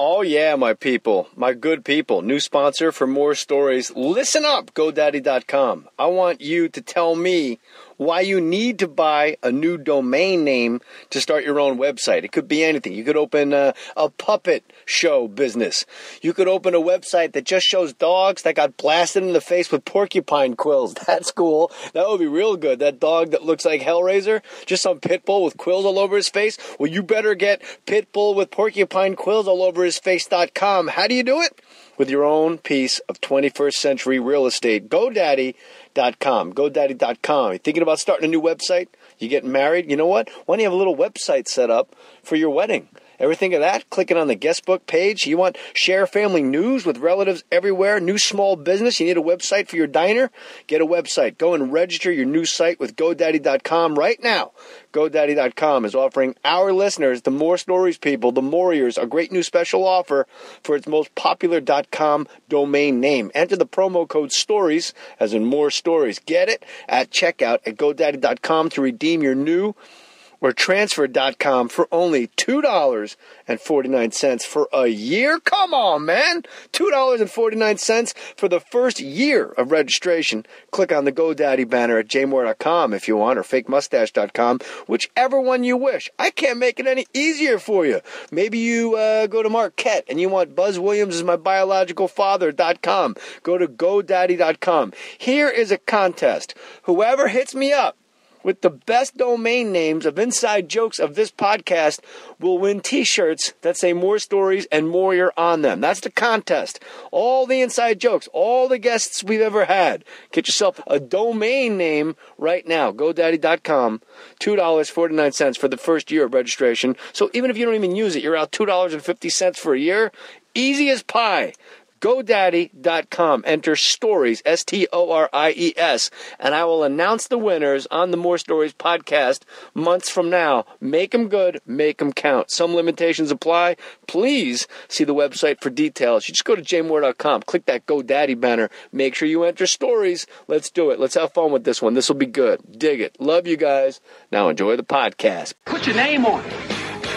Oh, yeah, my people, my good people. New sponsor for more stories. Listen up, GoDaddy.com. I want you to tell me why you need to buy a new domain name to start your own website. It could be anything. You could open a puppet show business. You could open a website that just shows dogs that got blasted in the face with porcupine quills. That's cool. That would be real good. That dog that looks like Hellraiser, just some pit bull with quills all over his face. Well, you better get pit bull with porcupine quills all over his face.com. How do you do it? With your own piece of 21st century real estate. GoDaddy.com. GoDaddy.com. You thinking about starting a new website? You getting married? You know what? Why don't you have a little website set up for your wedding? Ever think of that? Clicking on the guest book page. You want share family news with relatives everywhere? New small business? You need a website for your diner? Get a website. Go and register your new site with GoDaddy.com right now. GoDaddy.com is offering our listeners, the More Stories people, the Mohriers, a great new special offer for its most popular .com domain name. Enter the promo code STORIES, as in more stories. Get it at checkout at GoDaddy.com to redeem your new or transfer.com for only $2.49 for a year? Come on, man. $2.49 for the first year of registration. Click on the GoDaddy banner at jmohr.com if you want, or fakemustache.com, whichever one you wish. I can't make it any easier for you. Maybe you go to Marquette and you want Buzz Williams is my biological father.com. Go to GoDaddy.com. Here is a contest. Whoever hits me up with the best domain names of inside jokes of this podcast will win t-shirts that say More Stories and Mohr on them. That's the contest. All the inside jokes, all the guests we've ever had. Get yourself a domain name right now. GoDaddy.com, $2.49 for the first year of registration. So even if you don't even use it, you're out $2.50 for a year. Easy as pie. GoDaddy.com. Enter STORIES, STORIES, and I will announce the winners on the More Stories podcast months from now. Make them good, make them count. Some limitations apply. Please see the website for details. You just go to jmohr.com, click that GoDaddy banner. Make sure you enter STORIES. Let's do it. Let's have fun with this one. This will be good. Dig it. Love you guys. Now enjoy the podcast. Put your name on it.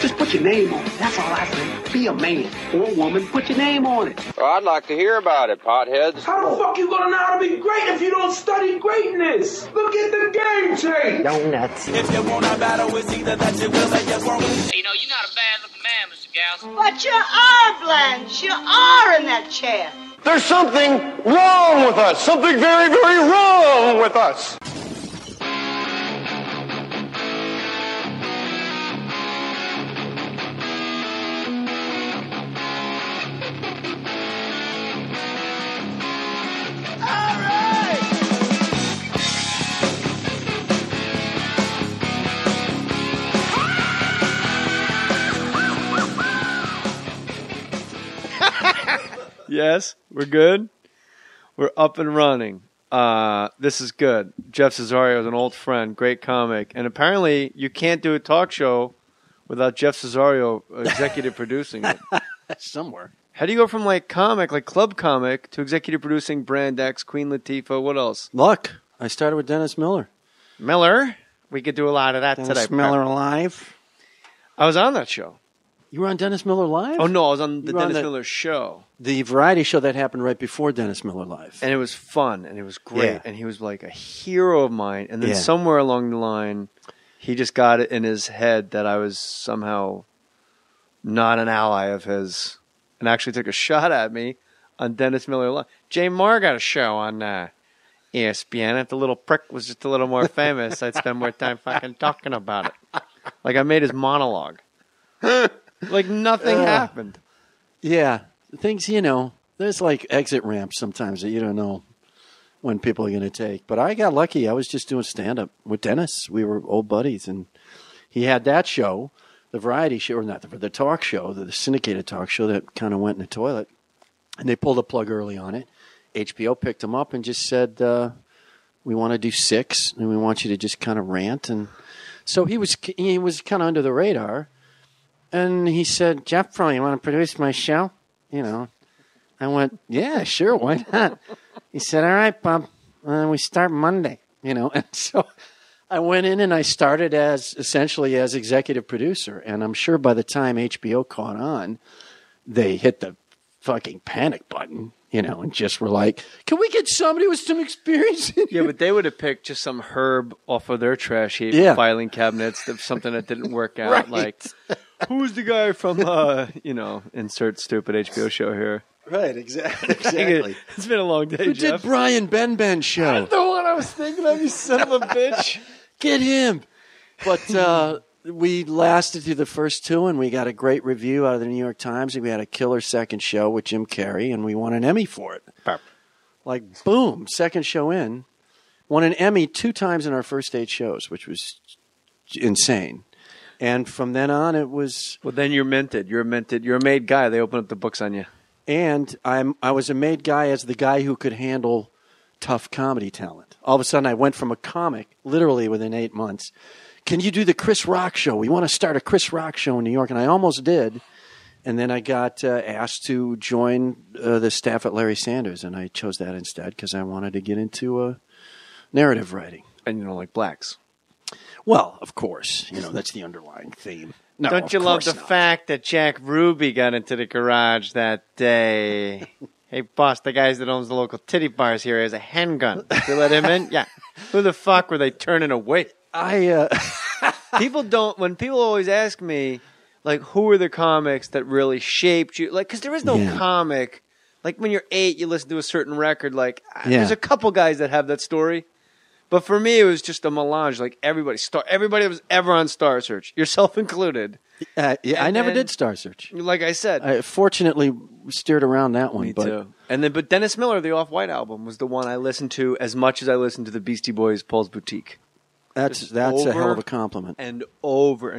Just put your name on it. That's all I say. Be a man or a woman. Put your name on it. Well, I'd like to hear about it, potheads. How the fuck you gonna know how to be great if you don't study greatness? Look at the game change. Donuts. If you want a battle, it's either that you will or you won't. You know, you're not a bad-looking man, Mr. Gauss. But you are, Blanche. You are in that chair. There's something wrong with us. Something very, very wrong with us. Yes, we're good. We're up and running. This is good. Jeff Cesario is an old friend, great comic. And apparently you can't do a talk show without Jeff Cesario executive producing it. Somewhere. How do you go from like comic, like club comic, to executive producing Brand X, Queen Latifa, what else? Luck. I started with Dennis Miller. Miller? We could do a lot of that Dennis today. Dennis Miller Live. I was on that show. You were on Dennis Miller Live? Oh, no, I was on the Dennis Miller show. The variety show that happened right before Dennis Miller Live. And it was fun, and it was great. Yeah. And he was like a hero of mine. And then somewhere along the line, he just got it in his head that I was somehow not an ally of his, and actually took a shot at me on Dennis Miller Live. Jay Mohr got a show on ESPN. If the little prick was just a little more famous, I'd spend more time fucking talking about it. Like I made his monologue. Like nothing happened. Yeah. Things, there's like exit ramps sometimes that you don't know when people are going to take. But I got lucky. I was just doing stand-up with Dennis. We were old buddies. And he had that show, the variety show, or not, the talk show, the syndicated talk show that kind of went in the toilet. And they pulled the plug early on it. HBO picked him up and just said, we want to do 6, and we want you to just kind of rant. And so he was kind of under the radar. And he said, Jeff, you want to produce my show? I went, yeah, sure, why not? He said, all right, Bob, we start Monday, And so I went in and I started essentially as executive producer. And I'm sure by the time HBO caught on, they hit the fucking panic button, and just were like, can we get somebody with some experience in here? Yeah, but they would have picked just some herb off of their trash heap, filing cabinets, something that didn't work out. Right. Like, who's the guy from, insert stupid HBO show here. Right, exactly. It's been a long day, Who Jeff. did Brian Ben show? That's the one I was thinking of, you son of a bitch. Get him. But we lasted through the first 2, and we got a great review out of the New York Times, and we had a killer second show with Jim Carrey, and we won an Emmy for it. Like, boom, second show in. Won an Emmy 2 times in our first 8 shows, which was insane. And from then on, it was... Well, then you're minted. You're a made guy. They open up the books on you. And I was a made guy as the guy who could handle tough comedy talent. All of a sudden, I went from a comic, literally within 8 months, can you do the Chris Rock show? We want to start a Chris Rock show in New York. And I almost did. And then I got asked to join the staff at Larry Sanders. And I chose that instead because I wanted to get into narrative writing. And you don't like blacks. Well, of course. That's the underlying theme. No, don't you love the fact that Jack Ruby got into the garage that day? Hey, boss, the guys that owns the local titty bars here has a handgun. Did you let him in? Yeah. Who the fuck were they turning away? When people always ask me, like, who are the comics that really shaped you? Like, because there is no comic. Like, when you're 8, you listen to a certain record. Like, there's a couple guys that have that story. But for me, it was just a melange. Like, everybody that was ever on Star Search, yourself included. I never did Star Search. Like I said. I fortunately steered around that one. Me too. But Dennis Miller, the Off-White album, was the one I listened to as much as I listened to the Beastie Boys' Paul's Boutique. That's a hell of a compliment. And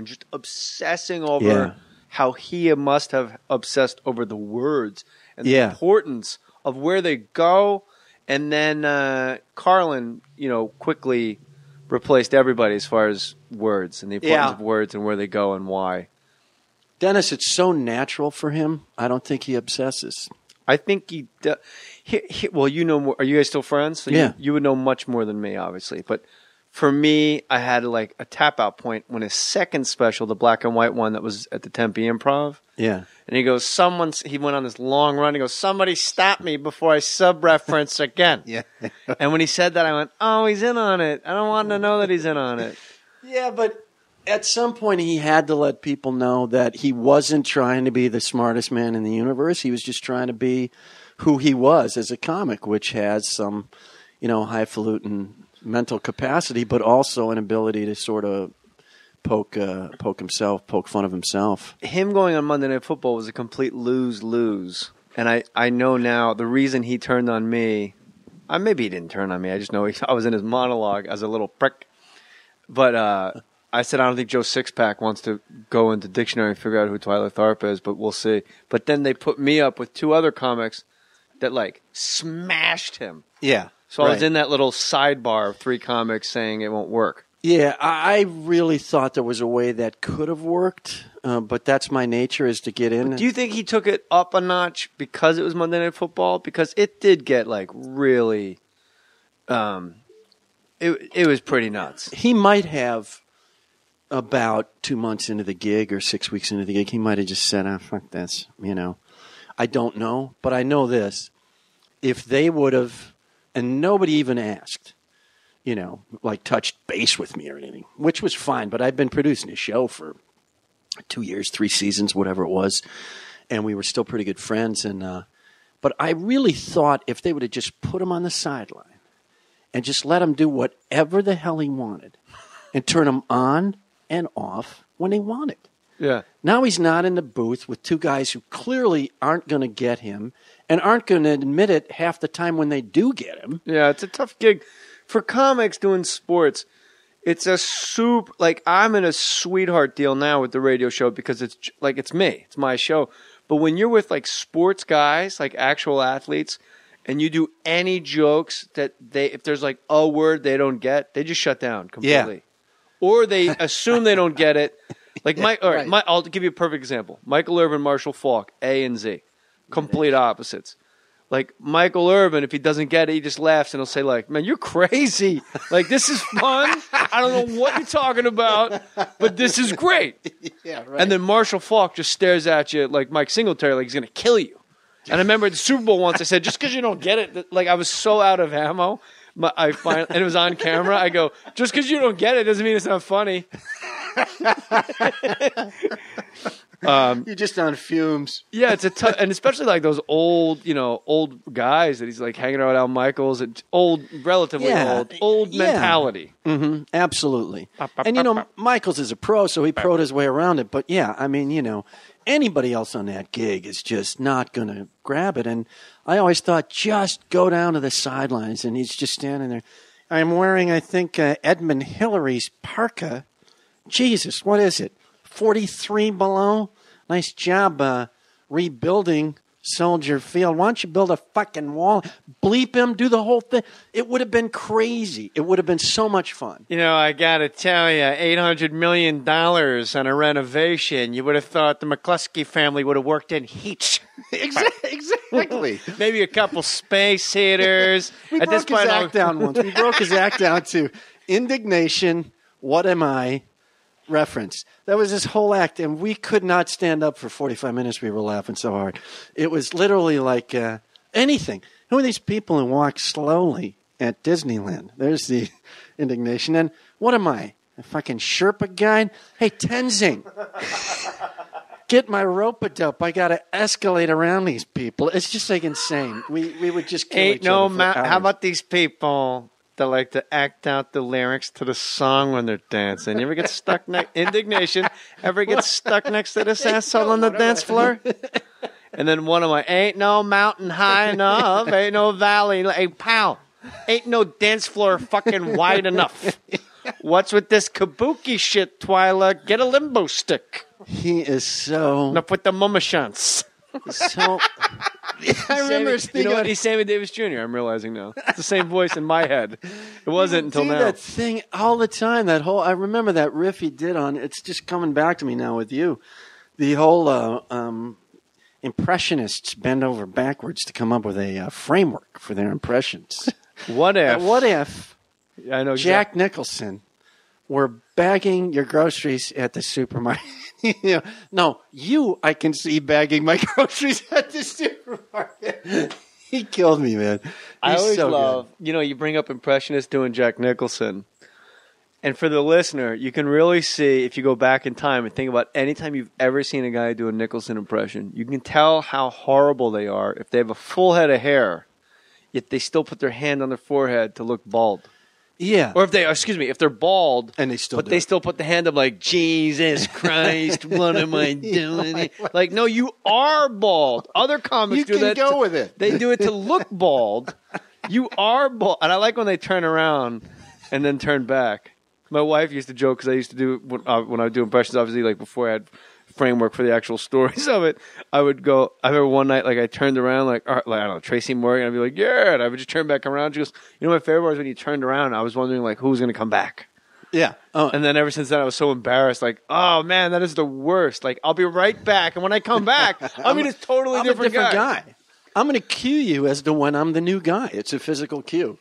just obsessing over how he must have obsessed over the words and the importance of where they go. And then Carlin, quickly replaced everybody as far as words and the importance of words and where they go and why. Dennis, it's so natural for him. I don't think he obsesses. I think he well, more. Are you guys still friends? So you would know much more than me, obviously. But for me, I had like a tap out point when his second special, the black and white one that was at the Tempe Improv. Yeah. And he goes, he went on this long run. He goes, somebody stop me before I sub-reference again. Yeah. And when he said that, I went, oh, he's in on it. I don't want to know that he's in on it. Yeah, but at some point he had to let people know that he wasn't trying to be the smartest man in the universe. He was just trying to be who he was as a comic, which has some, highfalutin mental capacity, but also an ability to sort of poke fun of himself. Him going on Monday Night Football was a complete lose-lose. And I know now the reason he turned on me, maybe he didn't turn on me, I just know I was in his monologue as a little prick. But I said, I don't think Joe Sixpack wants to go into dictionary and figure out who Twyla Tharp is, but we'll see. But then they put me up with 2 other comics that, like, smashed him. Yeah. So I was in that little sidebar of 3 comics saying it won't work. Yeah, I really thought there was a way that could have worked, but that's my nature, is to get in. But do you think he took it up a notch because it was Monday Night Football? Because it did get, like, really it was pretty nuts. He might have, about 2 months into the gig or 6 weeks into the gig, he might have just said, fuck this, I don't know, but I know this. If they would have, and nobody even asked, like touched base with me or anything, which was fine. But I'd been producing a show for 2 years, 3 seasons, whatever it was, and we were still pretty good friends. But I really thought if they would have just put him on the sideline and just let him do whatever the hell he wanted and turn him on and off when he wanted. Yeah. Now he's not in the booth with 2 guys who clearly aren't going to get him and aren't going to admit it half the time when they do get him. Yeah, it's a tough gig. For comics doing sports, it's I'm in a sweetheart deal now with the radio show because it's me. It's my show. But when you're with like sports guys, like actual athletes, and you do any jokes that if there's like a word they don't get, they just shut down completely. Yeah. Or they assume they don't get it. Like I'll give you a perfect example. Michael Irvin, Marshall Faulk, A and Z. Complete opposites. Like, Michael Irvin, if he doesn't get it, he just laughs and he'll say, like, man, you're crazy. Like, this is fun. I don't know what you're talking about, but this is great. Yeah, right. And then Marshall Faulk just stares at you like Mike Singletary, like he's going to kill you. And I remember at the Super Bowl once, I said, just because you don't get it, like I was so out of ammo, and it was on camera. I go, just because you don't get it doesn't mean it's not funny. You're just on fumes. Yeah, it's a tough, and especially like those old guys that he's like hanging around with Al Michaels, and relatively old mentality. Mm-hmm. Absolutely. And Michaels is a pro, so he pro'd his way around it. But yeah, I mean, anybody else on that gig is just not going to grab it. And I always thought, just go down to the sidelines, and he's just standing there. I'm wearing, I think, Edmund Hillary's parka. Jesus, what is it? 43 below? Nice job rebuilding Soldier Field. Why don't you build a fucking wall? Bleep him, do the whole thing. It would have been crazy. It would have been so much fun. I got to tell you, $800 million on a renovation. You would have thought the McCluskey family would have worked in heat. Exactly. Maybe a couple space heaters. We broke his act down once. We broke his act down to Indignation, What Am I? Reference. That was his whole act, and we could not stand up for 45 minutes. We were laughing so hard. It was literally like anything. Who are these people who walk slowly at Disneyland? There's the Indignation. And what am I? A fucking Sherpa guide? Hey, Tenzing, get my rope-a-dope. I got to escalate around these people. It's just like insane. We would just kill each other for hours. How about these people that like to act out the lyrics to the song when they're dancing? You ever get stuck Indignation? Ever get stuck next to this asshole on the dance floor? And then one of my, ain't no mountain high enough, ain't no valley, hey, pal, ain't no dance floor fucking wide enough. What's with this kabuki shit, Twyla? Get a limbo stick. He is so... Enough with the mumashants. So... I remember you know what? He's Sammy Davis Jr. I'm realizing now. It's the same voice in my head. It wasn't until now. That thing all the time. I remember that riff he did on. It's just coming back to me now with you. The whole impressionists bend over backwards to come up with a framework for their impressions. What if I know Jack Nicholson were bagging your groceries at the supermarket? No, I can see bagging my groceries at the supermarket. He killed me, man. I always love, you bring up impressionists doing Jack Nicholson. And for the listener, you can really see, if you go back in time and think about any time you've ever seen a guy do a Nicholson impression, you can tell how horrible they are if they have a full head of hair, yet they still put their hand on their forehead to look bald. Yeah. Or if they're bald, and they still put the hand up like, Jesus Christ, what am I doing? Like, no, you are bald. Other comics do that. You can go with it. They do it to look bald. You are bald. And I like when they turn around and then turn back. My wife used to joke, because I used to do, when I would do impressions, obviously, like before I had framework for the actual stories of it, I remember one night, like I turned around, like I don't know, Tracy Morgan, I'd be like, yeah, and I would just turn back around. She goes, my favorite was when you turned around, I was wondering like who's going to come back. Yeah. And then ever since then I was so embarrassed, like, oh man, that is the worst. Like, I'll be right back, and when I come back, I'm a totally different guy. I'm going to cue you as to when I'm the new guy. It's a physical cue.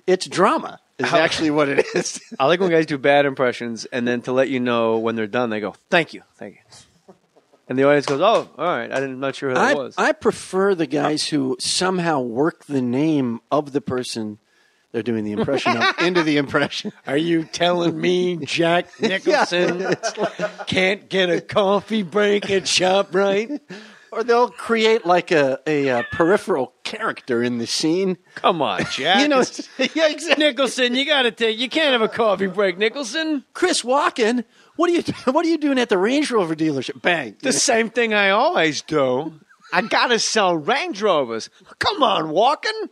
It's drama. Is actually what it is. I like when guys do bad impressions, and then to let you know when they're done, they go, thank you. And the audience goes, oh, all right, I'm not sure who that was. I prefer the guys who somehow work the name of the person they're doing the impression of into the impression. Are you telling me Jack Nicholson can't get a coffee break at ShopRite? Or they'll create like a peripheral character in the scene. Come on, Jack. Yeah, exactly. Nicholson, you can't have a coffee break, Nicholson. Chris Walken, what are you doing at the Range Rover dealership? Bang. The same thing I always do. I gotta sell Range Rovers. Come on, Walken.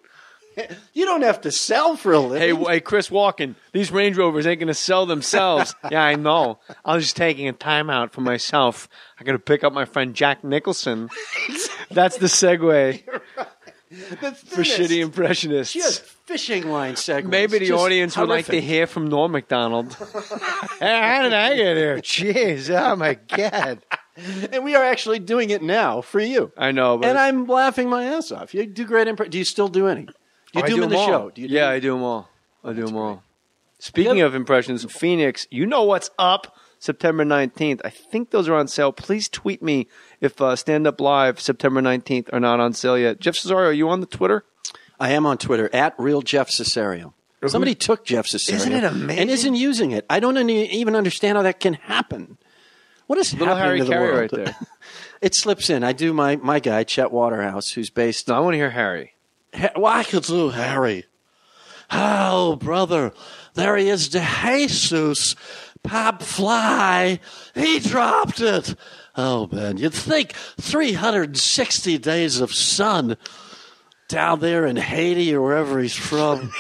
You don't have to sell for a living. Hey, Chris Walken, these Range Rovers ain't going to sell themselves. Yeah, I know. I was just taking a timeout for myself. I got to pick up my friend Jack Nicholson. That's the segue for shitty impressionists. Just fishing line segments. Maybe the audience would like to hear from Norm Macdonald. Hey, how did I get here? Jeez, oh my God. And we are actually doing it now for you. I know. And I'm laughing my ass off. You do great impressions. Do you still do any? Do you do them in the show? I do them all. I do them all. Speaking of impressions, Phoenix, you know what's up. September 19th. I think those are on sale. Please tweet me if Stand Up Live September 19th are not on sale yet. Jeff Cesario, are you on the Twitter? I am on Twitter, @RealJeffCesario. Somebody took Jeff Cesario. Isn't it amazing? And isn't using it. I don't even understand how that can happen. What is Little happening Harry to the Carey world? right there. It slips in. I do my guy, Chet Waterhouse, who's based... No, I want to hear Harry. Well, I could do Harry. Oh, brother, there he is, the Jesus Pop Fly. He dropped it. Oh, man, you'd think 360 days of sun down there in Haiti or wherever he's from.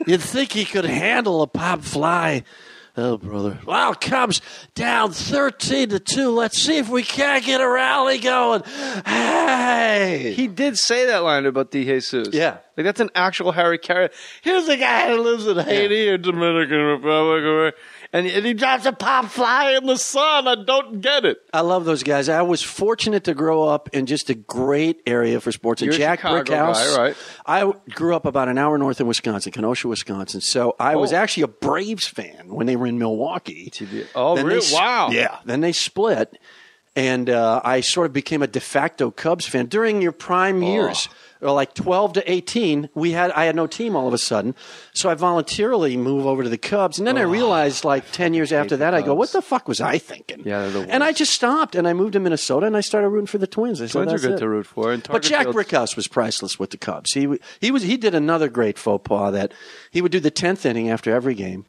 You'd think he could handle a pop fly. Oh, brother. Well, Cubs down 13-2. Let's see if we can't get a rally going. Hey! He did say that line about De Jesus. Yeah. Like, that's an actual Harry Carey. Here's a guy who lives in Haiti or Dominican Republic, and he drops a pop fly in the sun. I don't get it. I love those guys. I was fortunate to grow up in just a great area for sports. You're Jack a Chicago Brickhouse. guy, right? I grew up about an hour north of Wisconsin, Kenosha, Wisconsin. So I was actually a Braves fan when they were in Milwaukee. Oh, Then really? Wow. Yeah. Then they split, and I sort of became a de facto Cubs fan during your prime years. Like 12 to 18, I had no team all of a sudden. So I voluntarily moved over to the Cubs. And then I realized like 10 years after that, I go, what the fuck was I thinking? Yeah, they're the worst. And I just stopped and I moved to Minnesota and I started rooting for the Twins. I said, Twins are that's good it. to root for. And But Jack Field's- Brickhouse was priceless with the Cubs. He did another great faux pas that he would do the 10th inning after every game.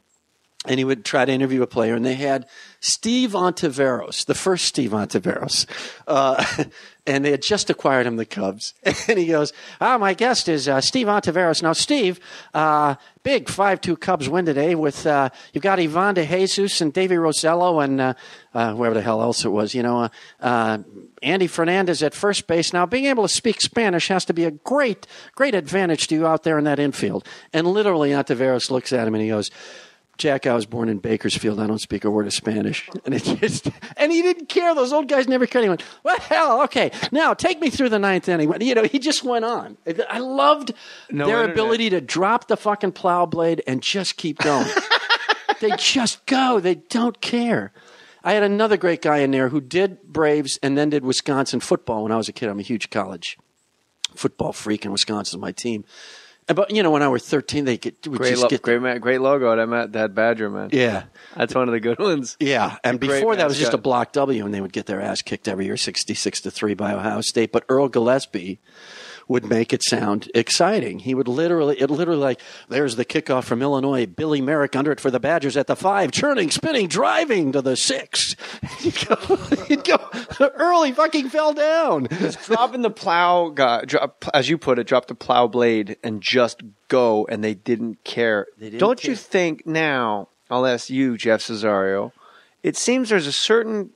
And he would try to interview a player, and they had Steve Ontiveros, the first Steve Ontiveros, and they had just acquired him, the Cubs. And he goes, my guest is Steve Ontiveros. Now, Steve, big 5-2 Cubs win today with you've got Ivan De Jesus and Davey Rosello and whoever the hell else it was, Andy Fernandez at first base. Now, being able to speak Spanish has to be a great, great advantage to you out there in that infield. And literally, Ontiveros looks at him and he goes, Jack, I was born in Bakersfield. I don't speak a word of Spanish. And and he didn't care. Those old guys never cared. He went, well, hell, okay. Now take me through the 9th inning. He just went on. I loved their ability to drop the fucking plow blade and just keep going. They just go. They don't care. I had another great guy in there who did Braves and then did Wisconsin football when I was a kid. I'm a huge college football freak, and Wisconsin's my team. But, when I was 13, they would great logo. That Badger, man. Yeah. That's one of the good ones. Yeah. And Great before that was just a mascot. block W, and they would get their ass kicked every year, 66-3 by Ohio State. But Earl Gillespie would make it sound exciting. He would literally like, there's the kickoff from Illinois. Billy Merrick under it for the Badgers at the 5, churning, spinning, driving to the 6. He'd go, Earl, he fucking fell down. Dropping the plow, as you put it, drop the plow blade and just go, and they didn't care. Don't you think now, I'll ask you, Jeff Cesario, it seems there's certain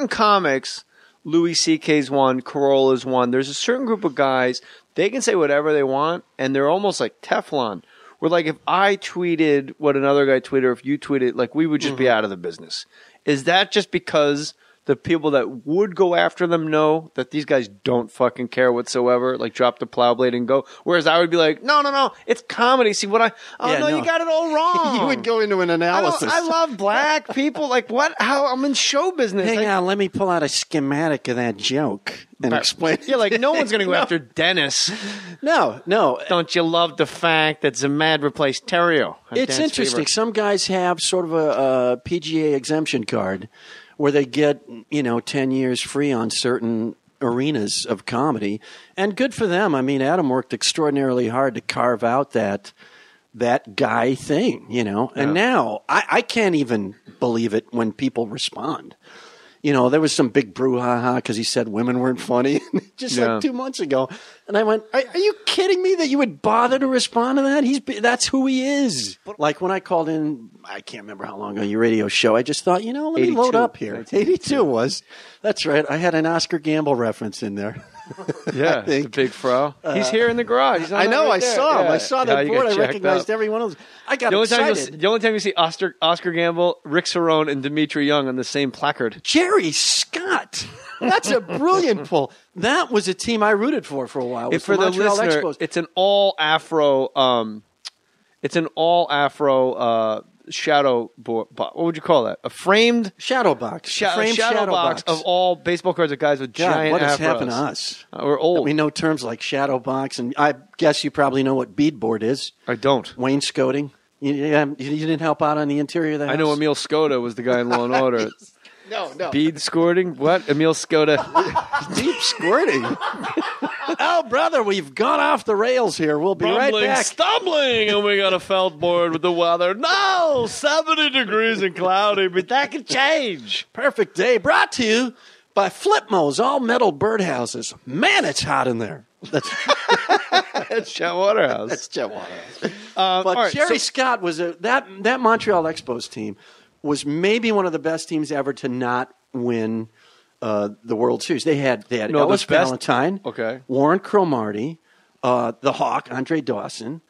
comics, Louis C.K.'s one, Carolla's one. There's a certain group of guys, they can say whatever they want, and they're almost like Teflon. Where, like, if I tweeted what another guy tweeted, or if you tweeted, like, we would just be out of the business. Is that just because the people that would go after them know that these guys don't fucking care whatsoever? Like, drop the plow blade and go. Whereas I would be like, no, it's comedy. See what you got it all wrong. You would go into an analysis. I love black people. Like, what? How? I'm in show business. Hang on, let me pull out a schematic of that joke and explain. Yeah, like, no one's going to go after Dennis. No. Don't you love the fact that Zamad replaced Terrio? It's interesting. Favorite. Some guys have sort of a PGA exemption card where they get, 10 years free on certain arenas of comedy. And good for them. I mean, Adam worked extraordinarily hard to carve out that guy thing, And now I can't even believe it when people respond. There was some big brouhaha because he said women weren't funny just like 2 months ago. And I went, are you kidding me that you would bother to respond to that? That's who he is. Like when I called in, I can't remember how long ago, your radio show, I just thought, let me load up here. 82 was. That's right. I had an Oscar Gamble reference in there. Yeah, the big fro. He's here in the garage. He's on I know. right I there. saw him. Yeah. I saw that board. I recognized every one of them. I got excited. The only time you see Oscar Gamble, Rick Cerrone, and Dimitri Young on the same placard. Jerry Scott. That's a brilliant pull. That was a team I rooted for a while. For the listener, it's an all Afro. It's an all Afro shadow board. What would you call that? A framed shadow box. Framed shadow box of all baseball cards of guys with giant what has afros. happened to us? We're old. We know terms like shadow box, and I guess you probably know what beadboard is. I don't. Wainscoting. You didn't help out on the interior of the house? I know Emil Skoda was the guy in Law and Order. No. Bead squirting? What? Emil Skoda. Deep squirting. Oh, brother, we've gone off the rails here. We'll be right back. Stumbling, and we got a felt board with the weather. No, 70 degrees and cloudy, but that could change. Perfect day. Brought to you by Flipmo's all metal birdhouses. Man, it's hot in there. That's Chet Waterhouse. That's Chet Waterhouse. But Jerry Scott was that Montreal Expos team was maybe one of the best teams ever to not win the World Series. They had Ellis Valentine, Warren Cromartie, the Hawk, Andre Dawson.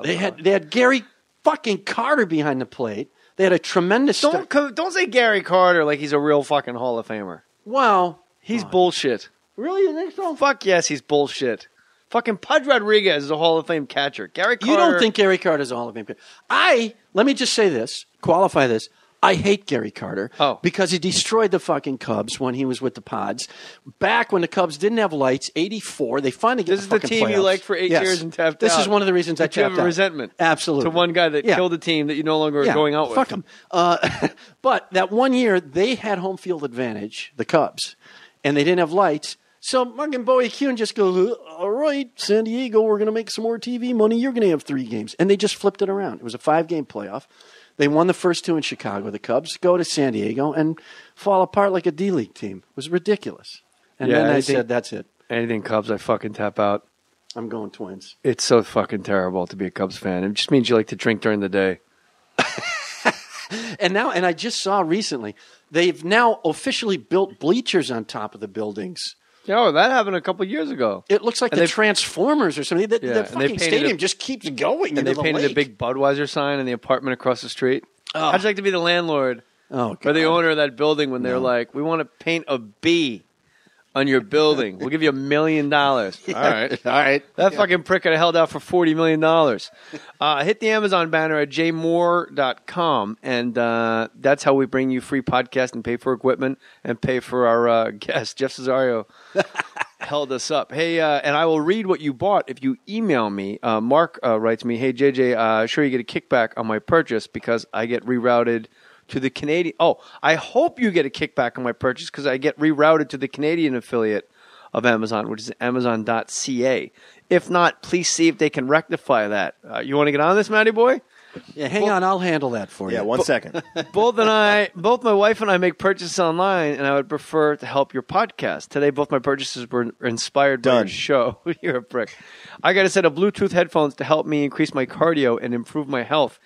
They had Gary fucking Carter behind the plate. They had a tremendous. Don't say Gary Carter like he's a real fucking Hall of Famer. Well, he's bullshit. Really, you think so? Fuck yes, he's bullshit. Fucking Pudge Rodriguez is a Hall of Fame catcher. Gary Carter. You don't think Gary Carter is a Hall of Fame catcher? Let me just say this, qualify this. I hate Gary Carter because he destroyed the fucking Cubs when he was with the Pods. Back when the Cubs didn't have lights, 84, they finally get the fucking playoffs. This is the team you liked for 8 years and tapped out. This is one of the reasons I tapped out. You have a resentment. Absolutely. To one guy that killed a team that you no longer are going out with. Fuck him. But that one year, they had home field advantage, the Cubs, and they didn't have lights. So fucking Bowie Kuhn just goes, all right, San Diego, we're going to make some more TV money. You're going to have 3 games. And they just flipped it around. It was a 5-game playoff. They won the first 2 in Chicago. The Cubs go to San Diego and fall apart like a D-League team. It was ridiculous. And then I said, that's it. Anything Cubs, I fucking tap out. I'm going Twins. It's so fucking terrible to be a Cubs fan. It just means you like to drink during the day. And I just saw recently, they've now officially built bleachers on top of the buildings. Oh, that happened a couple years ago. It looks like the Transformers or something. The fucking stadium just keeps going. And they painted a big Budweiser sign in the apartment across the street. Oh. How'd you like to be the landlord or the owner of that building when they're like, we want to paint a bee on your building. We'll give you $1 million. All right. That fucking prick could have held out for $40 million. Hit the Amazon banner at jmohr.com, and that's how we bring you free podcast and pay for equipment and pay for our guest. Jeff Cesario held us up. Hey, and I will read what you bought if you email me. Mark writes me, hey, JJ, sure you get a kickback on my purchase because I get rerouted to the Canadian. Oh, I hope you get a kickback on my purchase because I get rerouted to the Canadian affiliate of Amazon, which is Amazon.ca. If not, please see if they can rectify that. You want to get on this, Matty boy? Yeah, hang on. I'll handle that for you. Yeah, 1 second. Both my wife and I make purchases online, and I would prefer to help your podcast. Today, both my purchases were inspired by your show. You're a prick. I got a set of Bluetooth headphones to help me increase my cardio and improve my health.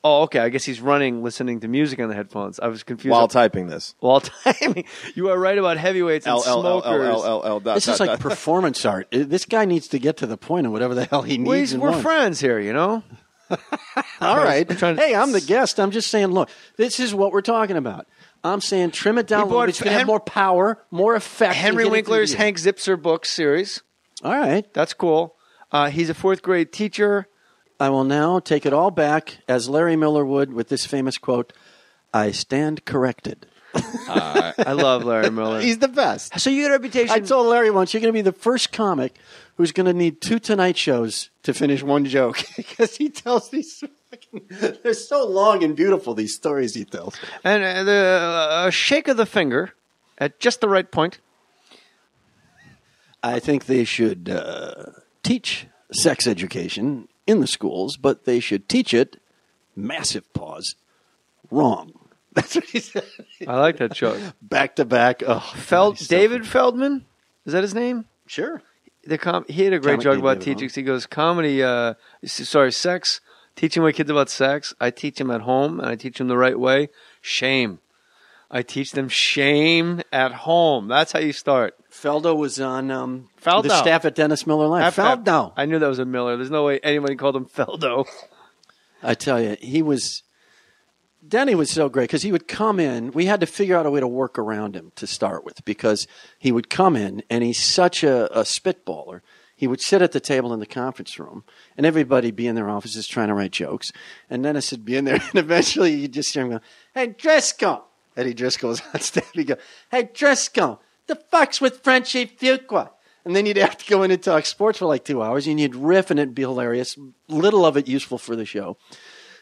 Oh, okay. I guess he's listening to music on the headphones. I was confused. While typing this. While typing. You are right about heavyweights and smokers. This is like performance art. This guy needs to get to the point of whatever the hell he needs. We're friends here, you know? All right. Hey, I'm the guest. I'm just saying, look, this is what we're talking about. I'm saying trim it down a little bit. It's going to have more power, more effect. Henry Winkler's Hank Zipser book series. All right. That's cool. He's a 4th grade teacher. I will now take it all back, as Larry Miller would, with this famous quote, I stand corrected. I love Larry Miller. He's the best. So you get a reputation. I told Larry once, you're going to be the first comic who's going to need 2 Tonight shows to finish one joke. Because he tells these they're so long and beautiful, these stories he tells. And a shake of the finger at just the right point. I think they should teach sex education in the schools, but they should teach it, massive pause, wrong. That's what he said. I like that joke. Back to back. Oh, David Feldman? Is that his name? Sure. He had a great joke about teaching. He goes, sex. Teaching my kids about sex. I teach them at home, and I teach them the right way. Shame. I teach them shame at home. That's how you start. Feldo was on the staff at Dennis Miller Live. Feldo. I knew that was a Miller. There's no way anybody called him Feldo. I tell you, Denny was so great because he would come in. We had to figure out a way to work around him to start with because he would come in and he's such a spitballer. He would sit at the table in the conference room, and everybody be in their offices trying to write jokes. And Dennis would be in there, and eventually you'd just hear him go, "Hey, Driscoll." Eddie Driscoll's on stage. He'd go, "Hey, Driscoll, the fuck's with Frenchie Fuqua?" And then you'd have to go in and talk sports for like 2 hours, and you'd riff, and it'd be hilarious. Little of it useful for the show.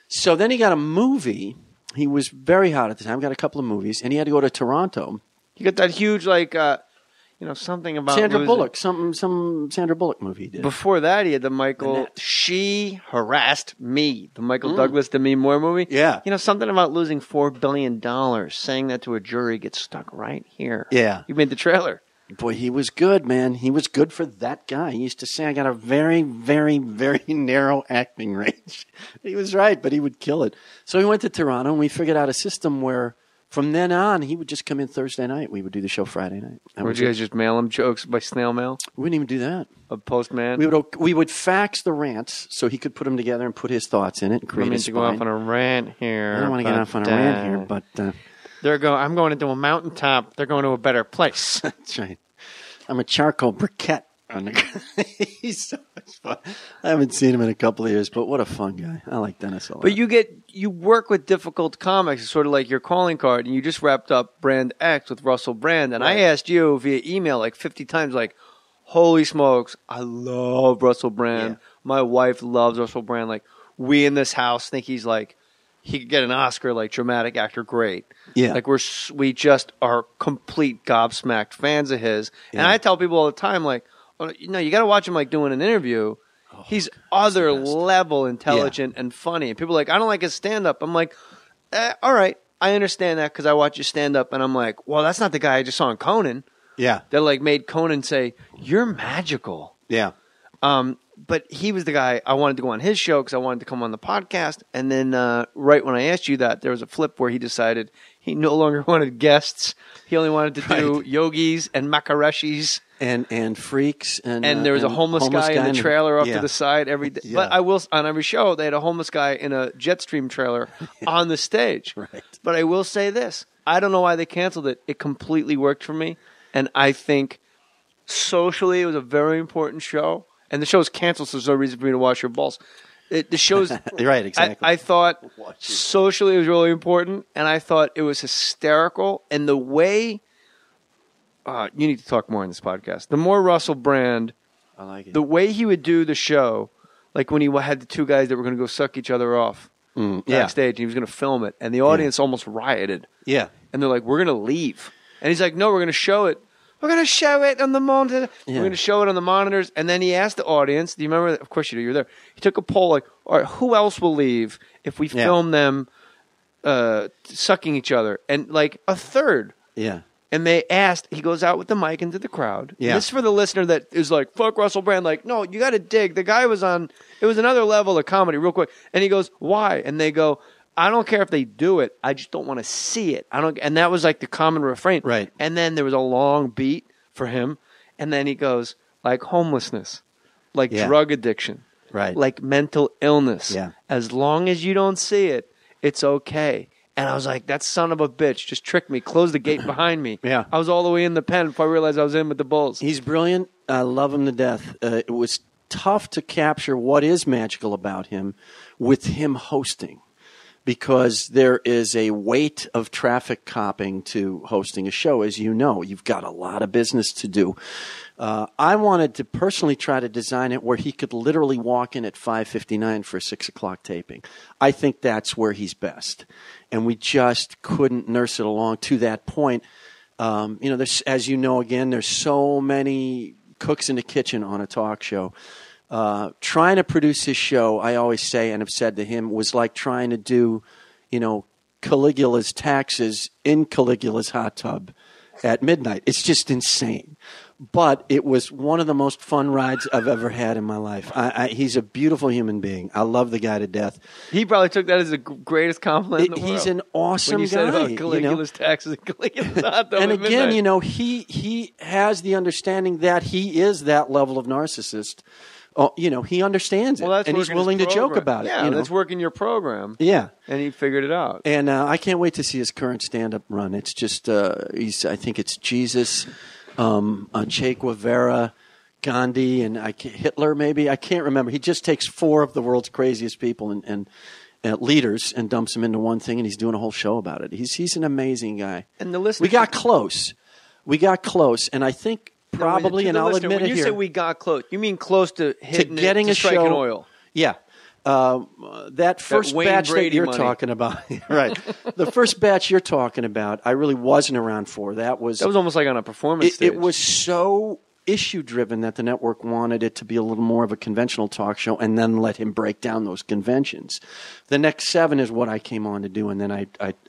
So then he got a movie. He was very hot at the time, got a couple of movies, and he had to go to Toronto. You got that huge, something about Sandra losing. Bullock, some Sandra Bullock movie he did. Before that, he had the Michael, She Harassed Me, the Michael Douglas Demi Moore movie. Yeah. Something about losing $4 billion, saying that to a jury gets stuck right here. Yeah. You made the trailer. Boy, he was good, man. He was good for that guy. He used to say, I got a very, very, very narrow acting range. He was right, but he would kill it. So we went to Toronto, and we figured out a system where from then on, he would just come in Thursday night. We would do the show Friday night. Would you guys just mail him jokes by snail mail? We wouldn't even do that. A postman? We would fax the rants so he could put them together and put his thoughts in it and create a spine. To go off on a rant here. I don't want to get off on a rant here, but... I'm going into a mountaintop. They're going to a better place. That's right. I'm a charcoal briquette. He's so much fun. I haven't seen him in a couple of years, but what a fun guy. I like Dennis a lot. But you work with difficult comics. It's sort of like your calling card, and you just wrapped up Brand X with Russell Brand, and I asked you via email like 50 times, like, holy smokes, I love Russell Brand. Yeah. My wife loves Russell Brand. Like, we in this house think he's like, he could get an Oscar, like dramatic actor, great. Yeah. Like we just are complete gobsmacked fans of his. Yeah. And I tell people all the time, like, you got to watch him like doing an interview. Oh, he's other level intelligent and funny. And people are like, I don't like his stand-up. I'm like, all right, I understand that because I watch his stand-up. And I'm like, well, that's not the guy I just saw on Conan. Yeah. That like made Conan say, you're magical. Yeah. But he was the guy I wanted to go on his show because I wanted to come on the podcast. And then right when I asked you that, there was a flip where he decided he no longer wanted guests. He only wanted to do yogis and makareshis. And freaks. And there was a homeless guy in the trailer off to the side every day. Yeah. But I will, on every show, they had a homeless guy in a Jetstream trailer on the stage. Right. But I will say this. I don't know why they canceled it. It completely worked for me. And I think socially it was a very important show. And the show's canceled, so there's no reason for me to wash your balls. The show's right, exactly. I thought socially it was really important, and I thought it was hysterical. And the way you need to talk more in this podcast. The more Russell Brand, I like it. The way he would do the show, like when he had the two guys that were going to go suck each other off backstage, and he was going to film it, and the audience almost rioted. Yeah, and they're like, "We're going to leave," and he's like, "No, we're going to show it." We're going to show it on the monitor. Yeah. We're going to show it on the monitors. And then he asked the audience, do you remember? Of course you do. You're there. He took a poll like, all right, who else will leave if we film them sucking each other? And like a third. Yeah. And they asked, he goes out with the mic into the crowd. Yeah. This is for the listener that is like, fuck Russell Brand. Like, no, you got to dig. The guy was on, it was another level of comedy real quick. And he goes, why? And they go, I don't care if they do it. I just don't want to see it. And that was like the common refrain. Right. And then there was a long beat for him. And then he goes, like homelessness, like drug addiction, right, like mental illness. Yeah. As long as you don't see it, it's okay. And I was like, that son of a bitch just tricked me. Closed the gate behind me. Yeah. I was all the way in the pen before I realized I was in with the Bulls. He's brilliant. I love him to death. It was tough to capture what is magical about him with him hosting, because there is a weight of traffic copping to hosting a show. As you know, you've got a lot of business to do. I wanted to personally try to design it where he could literally walk in at 5:59 for a 6 o'clock taping. I think that's where he's best. And we just couldn't nurse it along to that point. There's, as you know, again, there's so many cooks in the kitchen on a talk show. Trying to produce his show, I always say and have said to him, was like trying to do, Caligula's taxes in Caligula's hot tub at midnight. It's just insane. But it was one of the most fun rides I've ever had in my life. He's a beautiful human being. I love the guy to death. He probably took that as the greatest compliment in the world. He's an awesome when you guy. Said about Caligula's taxes and Caligula's hot tub and at again, midnight. he has the understanding that he is that level of narcissist. He understands it, and he's willing to joke about it. Yeah, that's working your program. Yeah, and he figured it out. And I can't wait to see his current stand-up run. It's just, I think it's Jesus, Che Guevara, Gandhi and Hitler, maybe. I can't remember. He just takes 4 of the world's craziest people and leaders and dumps them into one thing, and he's doing a whole show about it. He's an amazing guy. And the listeners, we got close, and I think probably, and I'll admit it here. When you say we got close, you mean close to hitting getting to striking show, oil. Yeah. That first batch Brady that you're money. talking about, right? The first batch you're talking about, I really wasn't around for. That was almost like on a performance stage. It was so issue-driven that the network wanted it to be a little more of a conventional talk show and then let him break down those conventions. The next 7 is what I came on to do, and then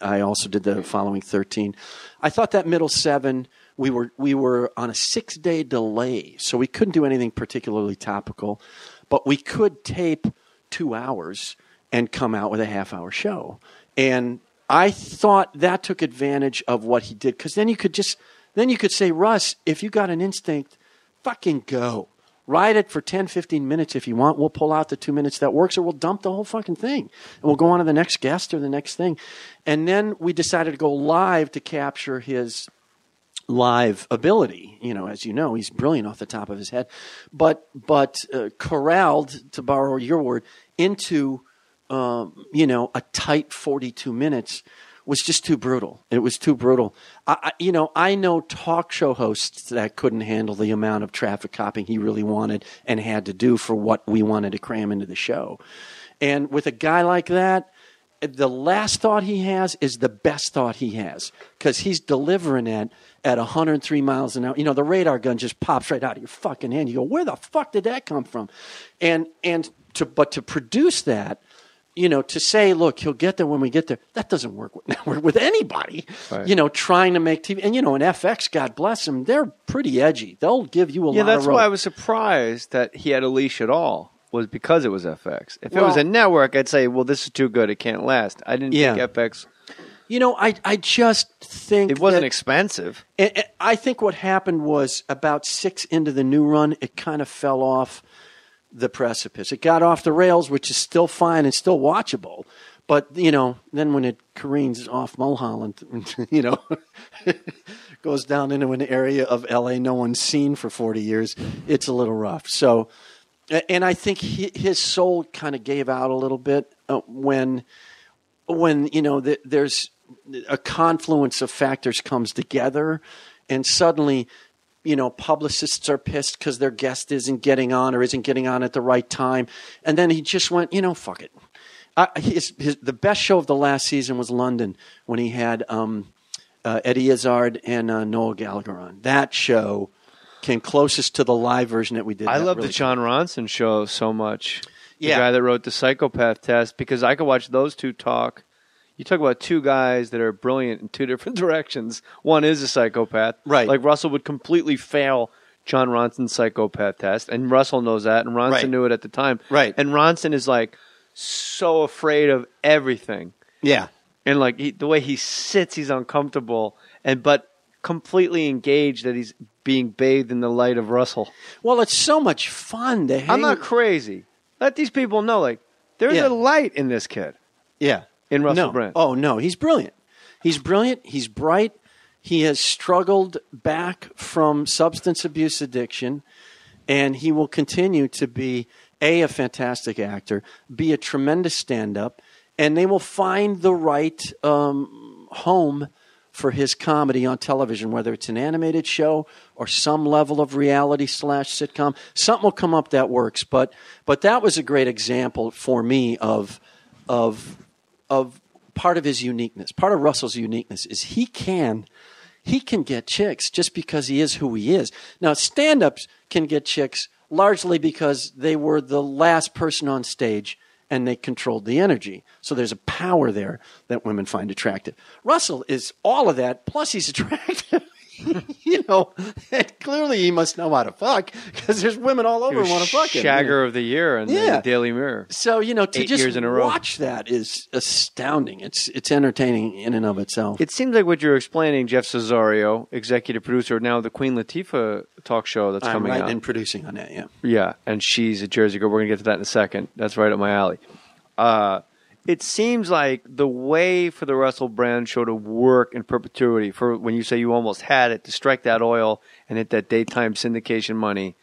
I also did the following 13. I thought that middle 7, we were on a 6-day delay, so we couldn't do anything particularly topical, but we could tape 2 hours and come out with a half-hour show. And I thought that took advantage of what he did, because then you could say, Russ, if you got an instinct, fucking go. Ride it for 10, 15 minutes if you want. We'll pull out the 2 minutes that works, or we'll dump the whole fucking thing. And we'll go on to the next guest or the next thing. And then we decided to go live to capture his live ability. As you know, he's brilliant off the top of his head. But corralled, to borrow your word, into, a tight 42 minutes was just too brutal. It was too brutal. I know talk show hosts that couldn't handle the amount of traffic copying he really wanted and had to do for what we wanted to cram into the show. And with a guy like that, the last thought he has is the best thought he has, because he's delivering it at 103 miles an hour. The radar gun just pops right out of your fucking hand. You go, where the fuck did that come from? But to produce that, to say, look, he'll get there when we get there, that doesn't work with anybody, right. Trying to make TV. And, and FX, God bless them, they're pretty edgy. They'll give you a lot of rope. Yeah, that's why I was surprised that he had a leash at all, was because it was FX. If it was a network, I'd say, well, this is too good. It can't last. I didn't think FX. I just think it wasn't expensive. I think what happened was about 6 into the new run, it kind of fell off the precipice. It got off the rails, which is still fine and still watchable. But, then when it careens off Mulholland, goes down into an area of L.A. no one's seen for 40 years, it's a little rough. So, and I think his soul kind of gave out a little bit when there's a confluence of factors comes together, and suddenly publicists are pissed because their guest isn't getting on or isn't getting on at the right time. And then he just went, fuck it. The best show of the last season was London, when he had Eddie Izzard and Noel Gallagher on. That show came closest to the live version that we did. I love the John Ronson show so much. The guy that wrote the Psychopath Test, because I could watch those two talk. You talk about 2 guys that are brilliant in 2 different directions. One is a psychopath. Right. Like Russell would completely fail John Ronson's Psychopath Test, and Russell knows that, and Ronson knew it at the time. Right. And Ronson is like so afraid of everything. Yeah. And like the way he sits, he's uncomfortable, but completely engaged that he's being bathed in the light of Russell. Well, it's so much fun to hang. I'm not crazy. Let these people know, like, there's a light in this kid. Yeah. In Russell Brand. Oh, no. He's brilliant. He's brilliant. He's bright. He has struggled back from substance abuse addiction, and he will continue to be, a fantastic actor, be a tremendous stand-up, and they will find the right home for his comedy on television, whether it's an animated show or some level of reality/sitcom. Something will come up that works. But that was a great example for me of part of his uniqueness. Part of Russell's uniqueness is he can get chicks just because he is who he is. Now, stand-ups can get chicks largely because they were the last person on stage and they controlled the energy. So there's a power there that women find attractive. Russell is all of that, plus he's attractive. And clearly he must know how to fuck, because there's women all over who want to fuck him. Shagger of the Year in the Daily Mirror. So, to 8 just years in a row. watch that is astounding. It's entertaining in and of itself. It seems like what you're explaining, Jeff Cesario, executive producer now of the Queen Latifah talk show that's coming out. I'm writing and producing on that, yeah. Yeah, and she's a Jersey girl. We're going to get to that in a second. That's right up my alley. It seems like the way for the Russell Brand show to work in perpetuity, for when you say you almost had it, to strike that oil and hit that daytime syndication money,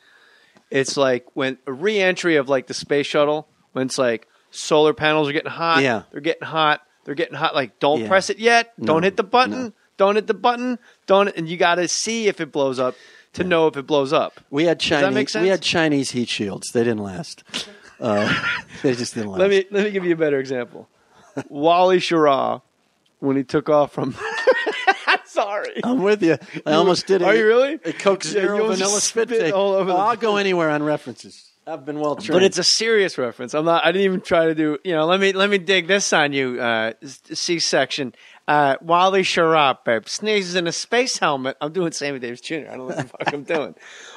It's like when a re-entry of like the space shuttle, when it's like solar panels are getting hot. Yeah. They're getting hot. They're getting hot. Like, don't Yeah. press it yet. No. Don't hit the button. No. Don't hit the button. And you got to see if it blows up to know if it blows up. We had Does that make Chinese. sense? We had Chinese heat shields. They didn't last. They just didn't last. Let me give you a better example. Wally Schirra, when he took off from. Sorry. I'm with you. I almost did it. Are you really? A Coke Zero you almost vanilla spit spit take. all over the I'll go anywhere on references. I've been well trained. But it's a serious reference. I didn't even try to do. Let me dig this on you. C-section. Wally Schirra, babe, sneezes in a space helmet. I'm doing Sammy Davis Jr. I don't know what the fuck I'm doing.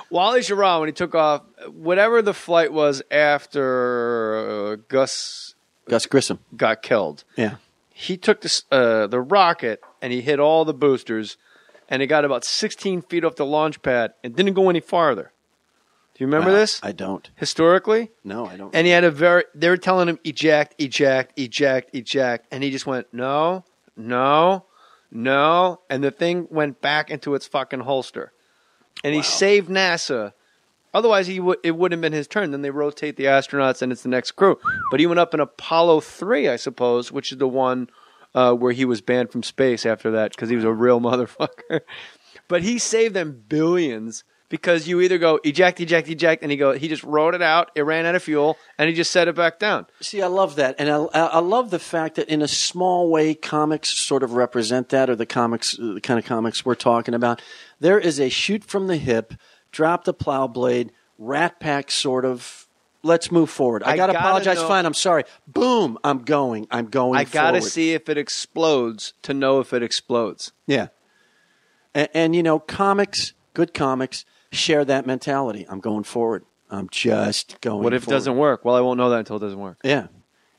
Wally Schirra, when he took off, whatever the flight was after Gus Grissom got killed. Yeah. He took the rocket and he hit all the boosters, and it got about 16 feet off the launch pad and didn't go any farther. Do you remember this? I don't. Historically? No, I don't. And he had they were telling him eject, eject, eject, eject, and he just went no, no, no, and the thing went back into its fucking holster. And he saved NASA. Otherwise, it wouldn't have been his turn. Then they rotate the astronauts, and it's the next crew. But he went up in Apollo 3, I suppose, which is the one where he was banned from space after that because he was a real motherfucker. But he saved them billions because you either go eject, eject, eject, and he just wrote it out. It ran out of fuel, and he just set it back down. See, I love that. And I love the fact that in a small way, comics sort of represent that, or the kind of comics we're talking about. There is a shoot from the hip, drop the plow blade, Rat Pack sort of, let's move forward. I got to apologize. Fine, I'm sorry. Boom, I'm going I got to forward. see if it explodes to know if it explodes. Yeah. And comics, good comics, share that mentality. I'm going forward. I'm just going forward. What if it doesn't work? Well, I won't know that until it doesn't work. Yeah.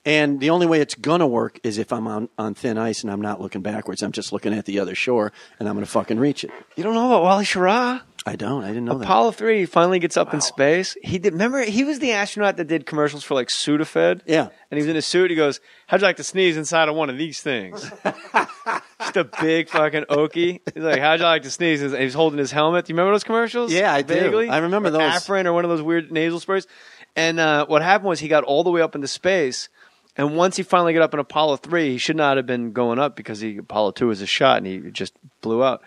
And the only way it's going to work is if I'm on thin ice and I'm not looking backwards. I'm just looking at the other shore, and I'm going to fucking reach it. You don't know about Wally Schirra? I don't. I didn't know that. Apollo 3, he finally gets up in space. Remember, he was the astronaut that did commercials for, like, Sudafed? Yeah. And he was in a suit. He goes, how'd you like to sneeze inside of one of these things? Just a big fucking okie. He's like, how'd you like to sneeze? And he's holding his helmet. Do you remember those commercials? Yeah, I do. Vaguely? I remember those. Afrin or one of those weird nasal sprays. And what happened was he got all the way up into space. And once he finally got up in Apollo 3, he should not have been going up because Apollo 2 was a shot and he just blew out.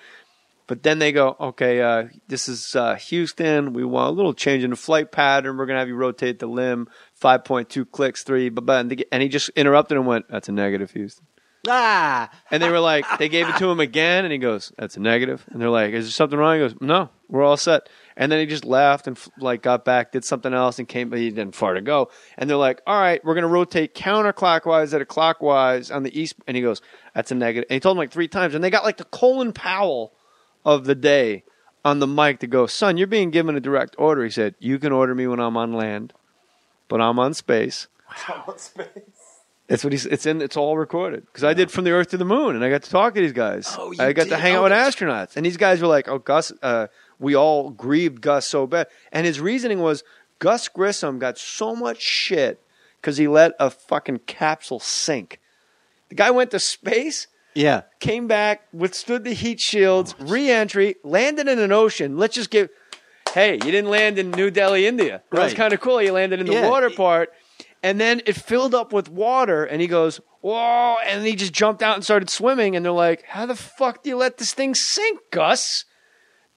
But then they go, okay, this is Houston. We want a little change in the flight pattern. We're going to have you rotate the limb, 5.2 clicks, 3, and he just interrupted and went, that's a negative, Houston. Ah! And they were like, they gave it to him again, and he goes, that's a negative. And they're like, is there something wrong? He goes, no, we're all set. And then he just left and got back, did something else, and came, but he didn't far to go. And they're like, all right, we're going to rotate counterclockwise instead of clockwise on the east. And he goes, that's a negative. And he told him like 3 times. And they got like the Colin Powell of the day on the mic to go, son, you're being given a direct order. He said, you can order me when I'm on land, but I'm on space. I'm on space. It's what it's all recorded. Because I did From the Earth to the Moon, and I got to talk to these guys. Oh, you I got did? to hang out with astronauts. And these guys were like, oh, Gus, we all grieved Gus so bad. And his reasoning was, Gus Grissom got so much shit because he let a fucking capsule sink. The guy went to space, came back, withstood the heat shields, re-entry, landed in an ocean. Let's just give... Hey, you didn't land in New Delhi, India. That was kind of cool. You landed in the water part. And then it filled up with water, and he goes, whoa, and he just jumped out and started swimming, and they're like, how the fuck do you let this thing sink, Gus?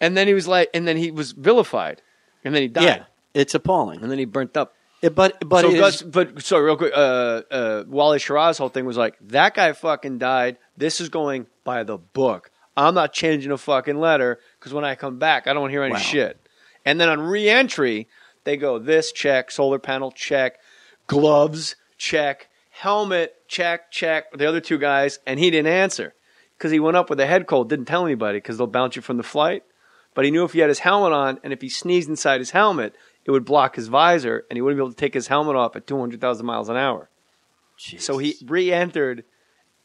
And then he was like, and then he was vilified, and then he died. Yeah, it's appalling. And then he burnt up. Sorry, real quick, Wally Schirra's whole thing was like, that guy fucking died. This is going by the book. I'm not changing a fucking letter, because when I come back, I don't want to hear any shit. And then on re-entry, they go, this, check, solar panel, check. Gloves, check. Helmet, check. The other 2 guys, and he didn't answer because he went up with a head cold, didn't tell anybody because they'll bounce you from the flight. But he knew if he had his helmet on and if he sneezed inside his helmet, it would block his visor and he wouldn't be able to take his helmet off at 200,000 miles an hour. Jesus. So he re-entered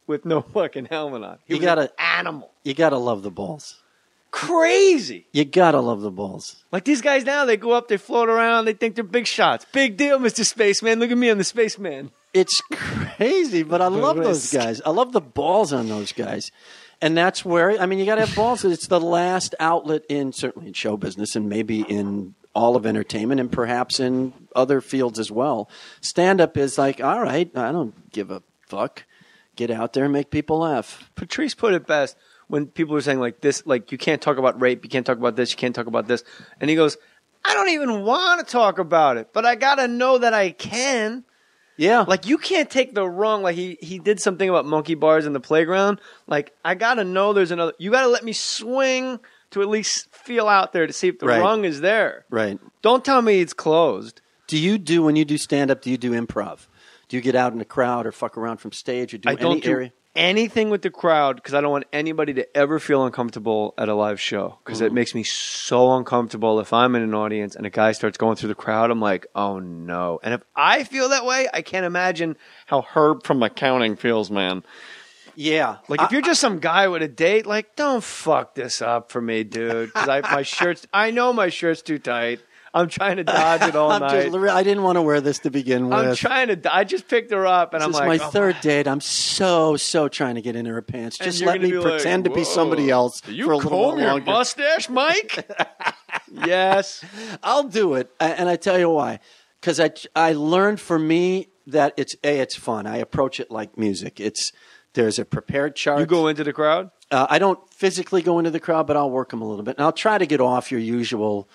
with no fucking helmet on. He was an animal. You got to love the balls. Crazy. You got to love the balls. Like these guys now, they go up, they float around, they think they're big shots. Big deal, Mr. Spaceman. Look at me, I'm the Spaceman. It's crazy, but I love those guys. I love the balls on those guys. And that's where, I mean, you got to have balls. It's the last outlet certainly in show business and maybe in all of entertainment and perhaps in other fields as well. Stand-up is like, all right, I don't give a fuck. Get out there and make people laugh. Patrice put it best when people were saying like this, like you can't talk about rape, you can't talk about this, you can't talk about this. And he goes, I don't even want to talk about it, but I got to know that I can. Yeah. Like, you can't take the wrong. Like, he did something about monkey bars in the playground. Like, I got to know there's another. You got to let me swing to at least feel out there to see if the rung is there. Right. Don't tell me it's closed. When you do stand-up, do you do improv? Do you get out in the crowd or fuck around from stage or do don't do anything with the crowd because I don't want anybody to ever feel uncomfortable at a live show because it makes me so uncomfortable if I'm in an audience and a guy starts going through the crowd. I'm like, oh no. And if I feel that way, I can't imagine how Herb from accounting feels, man. Yeah. Like if you're just some guy with a date, like don't fuck this up for me, dude. Because I know my shirt's too tight. I'm trying to dodge it all night. I didn't want to wear this to begin with. I just picked her up and I'm like. This is my third date. I'm so trying to get into her pants. Just let me pretend to be somebody else for a little longer. You comb your mustache, Mike? Yes. I'll do it. And I tell you why. Because I learned for me that it's fun. I approach it like music. There's a prepared chart. You go into the crowd? I don't physically go into the crowd, but I'll work them a little bit. And I'll try to get off your usual,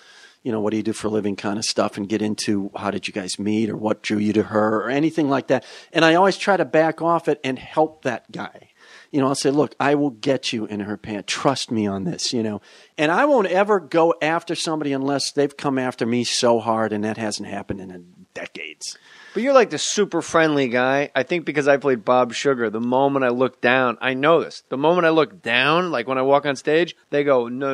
what do you do for a living kind of stuff and get into how did you guys meet or what drew you to her or anything like that. And I always try to back off it and help that guy. I'll say, look, I will get you in her pants. Trust me on this, And I won't ever go after somebody unless they've come after me so hard, and that hasn't happened in decades. But you're like the super friendly guy. I think because I played Bob Sugar, the moment I look down, I know this. The moment I look down, like when I walk on stage, they go, no.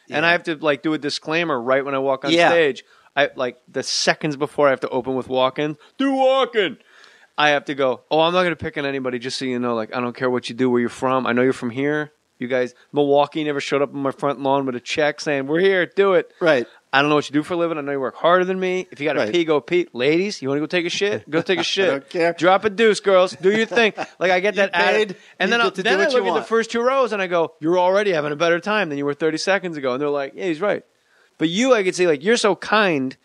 Yeah. And I have to like do a disclaimer right when I walk on stage. I like the seconds before I have to open with walk-in. Do walk-in. I have to go, I'm not going to pick on anybody just so you know. Like, I don't care what you do, where you're from. I know you're from here. You guys, Milwaukee never showed up on my front lawn with a check saying, we're here, do it. Right. I don't know what you do for a living. I know you work harder than me. If you got to pee, go pee. Ladies, you want to go take a shit? Go take a shit. I don't care. Drop a deuce, girls. Do your thing. Like, I get that paid, and then I look at the first two rows and I go, you're already having a better time than you were 30 seconds ago. And they're like, yeah, he's right. But I could say, like, you're so kind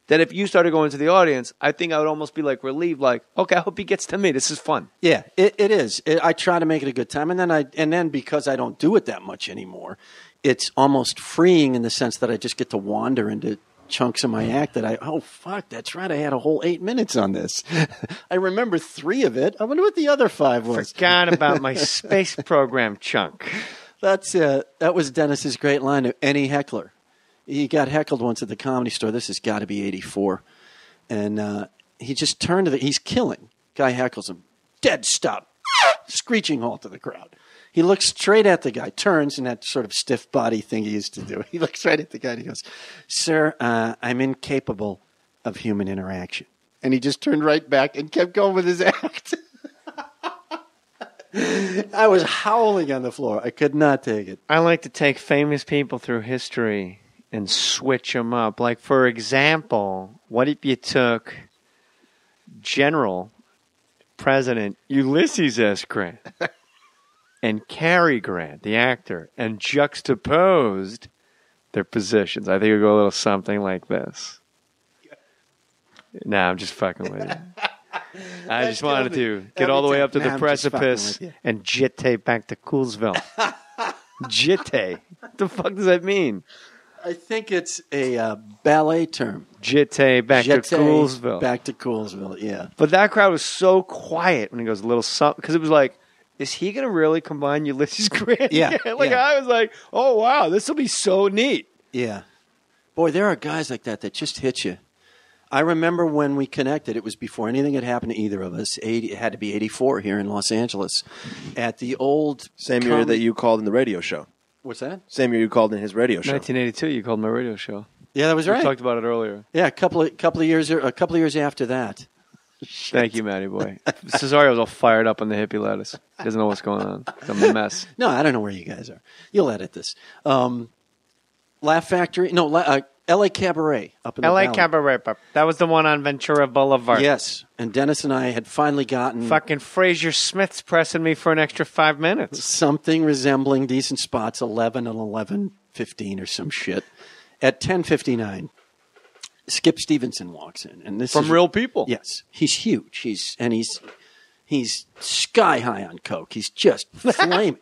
that if you started going to the audience, I think I would almost be like relieved, like, okay, I hope he gets to me. This is fun. Yeah, it is. I try to make it a good time. And then because I don't do it that much anymore, it's almost freeing in the sense that I just get to wander into chunks of my act fuck, that's right. I had a whole 8 minutes on this. I remember 3 of it. I wonder what the other 5 was. Forgot about my space program chunk. That was Dennis's great line of any heckler. He got heckled once at the Comedy Store. This has got to be 84. And he just turned to he's killing. Guy heckles him. Dead stop. Screeching halt to the crowd. He looks straight at the guy, turns in that sort of stiff body thing he used to do. He looks right at the guy and he goes, sir, I'm incapable of human interaction. And he just turned right back and kept going with his act. I was howling on the floor. I could not take it. I like to take famous people through history and switch them up. Like, for example, what if you took President Ulysses S. Grant and Cary Grant, the actor, and juxtaposed their positions? I think it would go a little something like this. Nah, I'm just fucking with you. I just wanted to get all the way up to the precipice and jitte back to Coolsville. Jitte. What the fuck does that mean? I think it's a ballet term. Jitte back to Coolsville. Back to Coolsville, yeah. But that crowd was so quiet when he goes a little something, because it was like, is he going to really combine Ulysses Grant? Yeah. I was like, oh, wow, this will be so neat. Yeah. Boy, there are guys like that just hit you. I remember when we connected, it was before anything had happened to either of us. It had to be 84 here in Los Angeles. At the old... Same year that you called in the radio show. What's that? Same year you called in his radio show. 1982, you called my radio show. Yeah, that was right. We talked about it earlier. Yeah, a couple of years after that. Thank you, Matty boy. Cesario's all fired up on the hippie lettuce. He doesn't know what's going on. I'm a mess. No, I don't know where you guys are. You'll edit this. Laugh Factory. No, L.A. Cabaret up in the L.A. Valley. Cabaret. That was the one on Ventura Boulevard. Yes, and Dennis and I had finally gotten Fucking Fraser Smith's pressing me for an extra 5 minutes. something resembling decent spots, 11 and 11:15 or some shit. At 10:59, Skip Stevenson walks in, and this From is Real People. Yes, he's huge. He's sky high on coke. He's just flaming.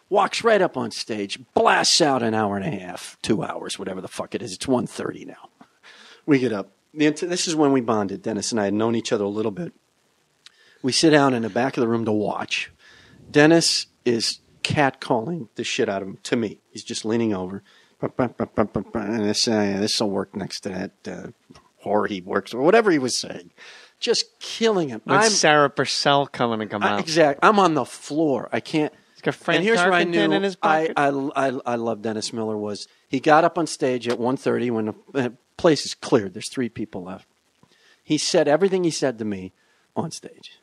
Walks right up on stage, blasts out an hour and a half, 2 hours, whatever the fuck it is. It's 1:30 now. We get up. This is when we bonded. Dennis and I had known each other a little bit. We sit down in the back of the room to watch. Dennis is catcalling the shit out of him to me. He's just leaning over. This will work next to that whore he works or whatever he was saying. Just killing him. I'm Sarah Purcell coming to come out. Exactly. I'm on the floor. I can't. Got Frank And here's where I Tarkenton knew in his pocket. I love Dennis Miller was he got up on stage at 1:30 when the place is cleared. There's 3 people left. He said everything he said to me on stage.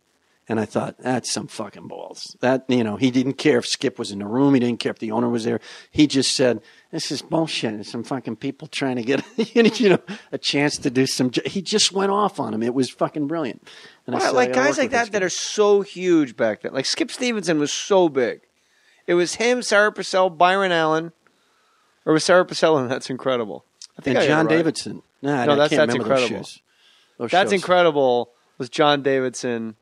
And I thought, that's some fucking balls. That, he didn't care if Skip was in the room. He didn't care if the owner was there. He just said, this is bullshit. It's some fucking people trying to get, a chance to do some. He just went off on him. It was fucking brilliant. And I said, like I gotta guys work like with that are so huge back then. Like Skip Stevenson was so big. It was him, Sarah Purcell, Byron Allen, or was Sarah Purcell, and That's Incredible. I think and I got John it right. Davidson. Nah, No, I That's can't remember Incredible. those shows. Those That's shows. Incredible was John Davidson.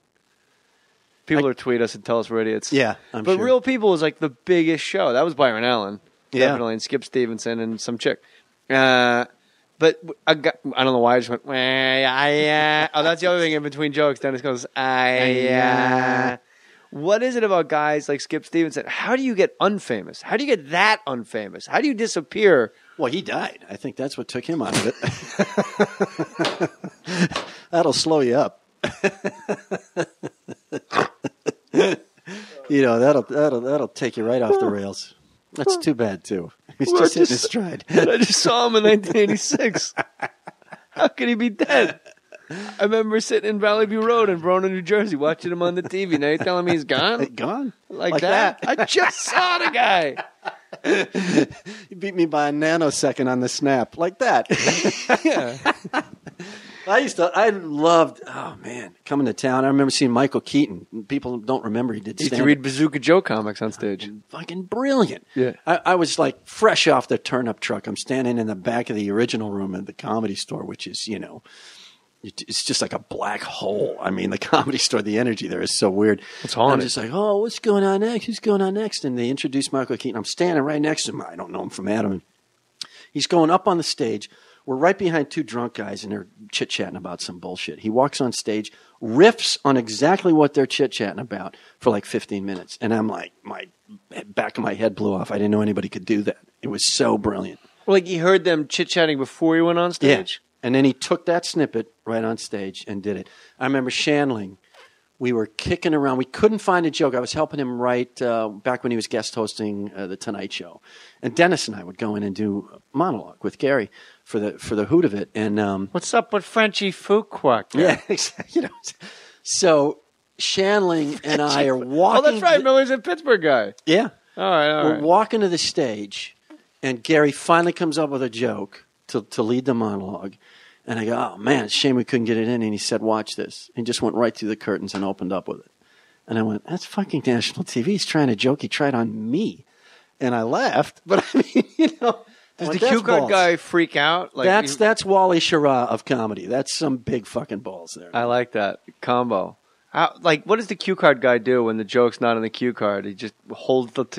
People are tweet us and tell us we're idiots. Yeah, I'm but sure. Real People was like the biggest show. That was Byron Allen, Yeah. definitely, and Skip Stevenson and some chick. But I don't know why I just went. Oh, that's the other thing in between jokes. Dennis goes, What is it about guys like Skip Stevenson? How do you get unfamous? How do you get that unfamous? How do you disappear? Well, he died. I think that's what took him out of it. That'll slow you up. That'll take you right off the rails. That's too bad too. He's just hitting his stride. I just saw him in 1986. How could he be dead? I remember sitting in Valley View Road in Verona, New Jersey, watching him on the TV. Now you're telling me he's gone? Gone? Like that? I just saw the guy. You beat me by a nanosecond on the snap. Like that. Yeah. I loved, coming to town. I remember seeing Michael Keaton. People don't remember he did He used stand-up. to read Bazooka Joe comics on stage. Fucking brilliant. Yeah. I was like fresh off the turn-up truck. I'm standing in the back of the original room at the Comedy Store, which is, it's just like a black hole. I mean, the Comedy Store, the energy there is so weird. It's haunted. I'm just like, oh, what's going on next? Who's going on next? And they introduced Michael Keaton. I'm standing right next to him. I don't know him from Adam. He's going up on the stage. We're right behind 2 drunk guys, and they're chit-chatting about some bullshit. He walks on stage, riffs on exactly what they're chit-chatting about for like 15 minutes. And I'm like, my back of my head blew off. I didn't know anybody could do that. It was so brilliant. Like he heard them chit-chatting before he went on stage? Yeah. And then he took that snippet right on stage and did it. I remember Shandling. We were kicking around. We couldn't find a joke. I was helping him write back when he was guest hosting The Tonight Show. And Dennis and I would go in and do a monologue with Gary for the hoot of it. And what's up with Frenchie Fuqua? Yeah, exactly. So Shandling and I are walking. Oh, that's right. Miller's a Pittsburgh guy. Yeah. All right. We're walking to the stage, and Gary finally comes up with a joke to lead the monologue. And I go, oh, man, it's a shame we couldn't get it in. And he said, watch this. He just went right through the curtains and opened up with it. And I went, that's fucking national TV. He's trying to joke. He tried on me. And I laughed. But I mean, Does the cue card guy freak out? Like that's Wally Schirra of comedy. That's some big fucking balls there. I like that combo. What does the cue card guy do when the joke's not on the cue card? He just holds those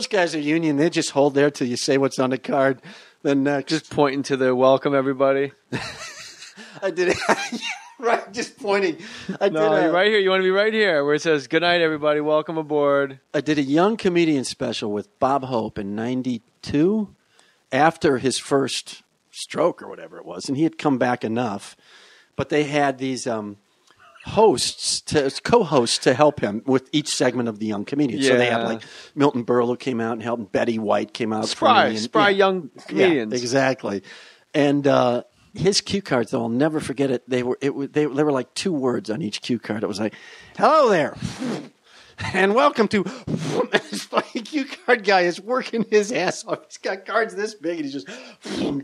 guys are union. They just hold there till you say what's on the card. Then just pointing to the welcome everybody. I did it. Right, just pointing. You're right here. You want to be right here where it says, good night, everybody. Welcome aboard. I did a young comedian special with Bob Hope in 92 after his first stroke or whatever it was. And he had come back enough. But they had these co-hosts to help him with each segment of the young comedian. Yeah. So they had like Milton Berle who came out and helped, and Betty White came out. Spry young comedians. Yeah, exactly. And his cue cards, though, I'll never forget it. They were like 2 words on each cue card. It was like, hello there. And welcome to this fucking cue card guy is working his ass off. He's got cards this big and he's just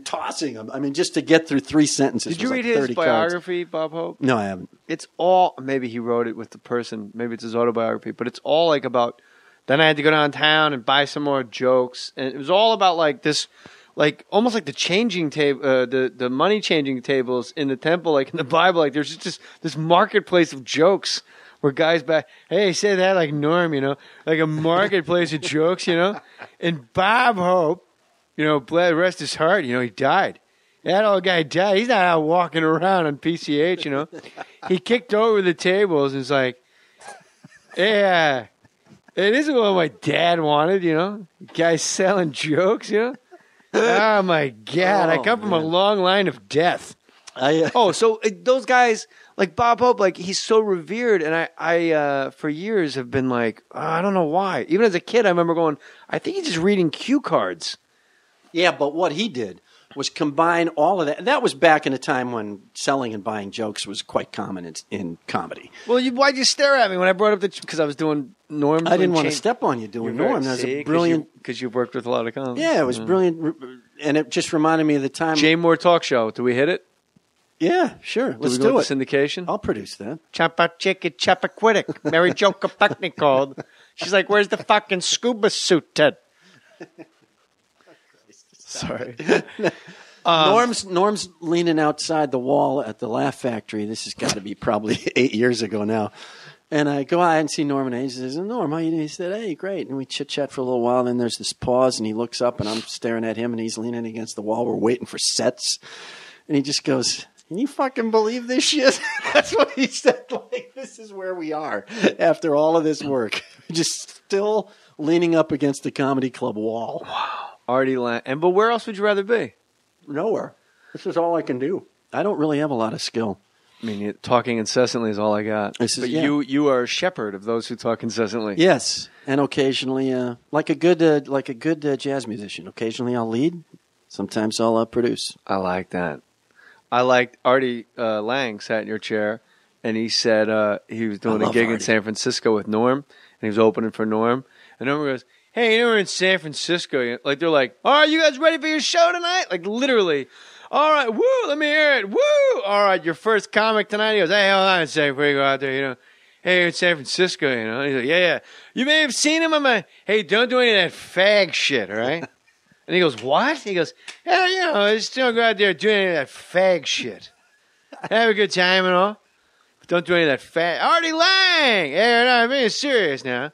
tossing them. I mean, just to get through 3 sentences. Did you read like his biography, Bob Hope? No, I haven't. It's all, maybe he wrote it with the person, maybe it's his autobiography, but it's all like about, then I had to go downtown and buy some more jokes. And it was all about like this, like almost like the changing table, the money changing tables in the temple, like in the Bible. Like there's just this marketplace of jokes where guys back, hey, say that like Norm, like a marketplace of jokes, And Bob Hope, rest his heart, he died. That old guy died. He's not out walking around on PCH, He kicked over the tables and was like, yeah, this is what my dad wanted, Guys selling jokes, Oh, my God. I come from a long line of death. So those guys, like Bob Hope, like he's so revered. And I for years have been like, I don't know why. Even as a kid, I remember going, I think he's just reading cue cards. Yeah, but what he did was combine all of that. And that was back in a time when selling and buying jokes was quite common in comedy. Well, why'd you stare at me when I brought up because I was doing Norm? I didn't want to step on you doing Norm. That was a brilliant... Because you've worked with a lot of comics. Yeah, it was brilliant. And it just reminded me of the time... J. Mohr Talk Show. Do we hit it? Yeah, sure. Let's do it. Syndication? I'll produce that. Choppa chicka choppa quiddick. Mary Jo Kopechne called. She's like, where's the fucking scuba suit, Ted? Sorry. Norm's leaning outside the wall at the Laugh Factory. This has got to be probably 8 years ago now. And I go out and see Norm, and he says, Norm, how you doing? He said, hey, great. And we chit-chat for a little while, and then there's this pause, and he looks up, and I'm staring at him, and he's leaning against the wall. We're waiting for sets. And he just goes, can you fucking believe this shit? That's what he said. Like, this is where we are after all of this work. Just still leaning up against the comedy club wall. Wow. Artie Lang. But where else would you rather be? Nowhere. This is all I can do. I don't really have a lot of skill. I mean, talking incessantly is all I got. You are a shepherd of those who talk incessantly. Yes, and occasionally, like a good jazz musician. Occasionally, I'll lead. Sometimes I'll produce. I like that. I liked Artie Lang sat in your chair, and he said he was doing a gig in San Francisco with Norm, and he was opening for Norm, and Norm goes, hey, we're in San Francisco. Like, they're like, all right, you guys ready for your show tonight? Like, literally. All right, woo, let me hear it. Woo. All right, your first comic tonight. He goes, hey, hold on a second before you go out there, Hey, you're in San Francisco, He's like, yeah. You may have seen him. Hey, don't do any of that fag shit, all right? And he goes, what? He goes, yeah, just don't go out there doing any of that fag shit. Have a good time and all. But don't do any of that fag. Artie Lang. Hey, no, I'm being serious now.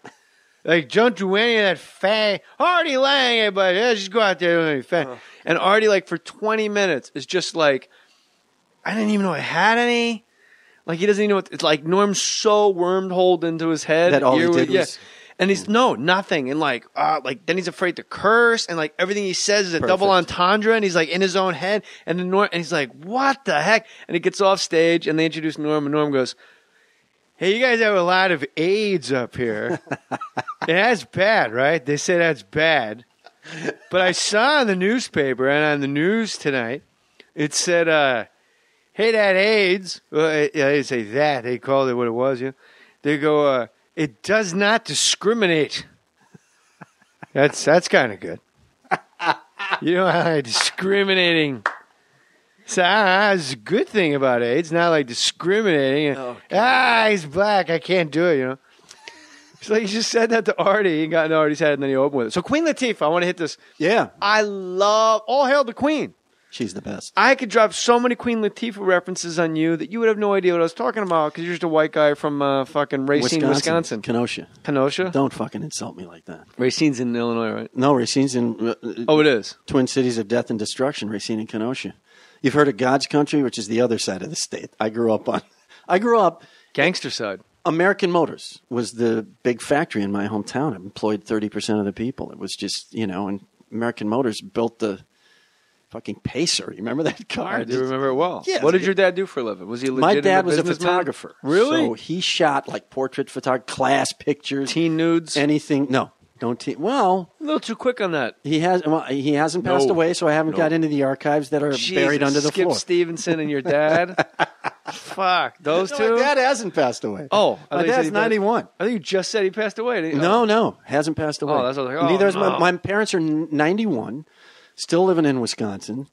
Like, don't do any of that fag. Artie Lang, everybody. Just go out there and do any fag. And Artie, like, for 20 minutes is just like, I didn't even know I had any. Like, he doesn't even know what, it's like Norm's so wormholed into his head. That all he did was... And he's, nothing. And like, then he's afraid to curse. And like, everything he says is a double entendre. And he's like in his own head. And then and he's like, what the heck? And he gets off stage and they introduce Norm. And Norm goes, hey, you guys have a lot of AIDS up here. And that's bad, right? They say that's bad. But I saw in the newspaper and on the news tonight, it said, hey, that AIDS. Well, they didn't say that. They called it what it was. They go, it does not discriminate. That's kind of good. You know how discriminating. So that's a good thing about AIDS. Not like discriminating. He's black. I can't do it. It's like he just said that to Artie. He got into Artie's head and then he opened with it. So Queen Latifah, I want to hit this. Yeah. I love all hail the Queen. She's the best. I could drop so many Queen Latifah references on you that you would have no idea what I was talking about because you're just a white guy from fucking Racine, Wisconsin. Kenosha. Don't fucking insult me like that. Racine's in Illinois, right? No, Racine's in... it is? Twin Cities of Death and Destruction, Racine and Kenosha. You've heard of God's Country, which is the other side of the state. I grew up... Gangster side. American Motors was the big factory in my hometown. It employed 30% of the people. It was just, and American Motors built the... fucking Pacer. You remember that car? I do remember it well. Yeah, what did your dad do for a living? Was he a legitimate My dad was a businessman? photographer. Really? So he shot like portrait photography, class pictures. Teen nudes? Anything. No. Don't teen. Well. A little too quick on that. He hasn't passed away, so I haven't got into the archives that are buried under the floor. Skip Stevenson and your dad? Fuck. Those No, two? my dad hasn't passed away. Oh. My dad's 91. I think you just said he passed away. Didn't you? No, hasn't passed away. Oh, that's what I was like, Neither is no. my parents are 91, still living in Wisconsin.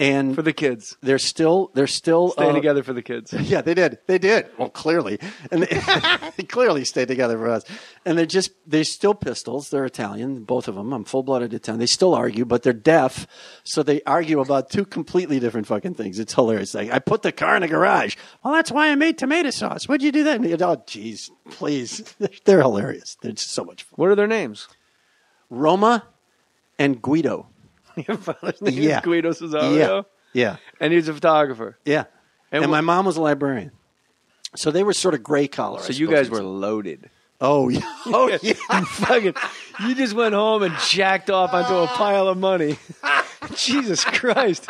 And for the kids. They're still staying together for the kids. Yeah, they did. Well, clearly. And they clearly stayed together for us. And they're still pistols. They're Italian, both of them. I'm full-blooded Italian. They still argue, but they're deaf. So they argue about two completely different fucking things. It's hilarious. Like, I put the car in the garage. Well, that's why I made tomato sauce. What'd you do that? And oh, jeez, please. They're hilarious. They're just so much fun. What are their names? Roma and Guido. Your father's name is Guido Cesario? Yeah. And he's a photographer. Yeah. And my mom was a librarian. So they were sort of gray collar. So you guys were loaded. Oh, yeah. Oh, yeah. You just went home and jacked off onto a pile of money. Jesus Christ.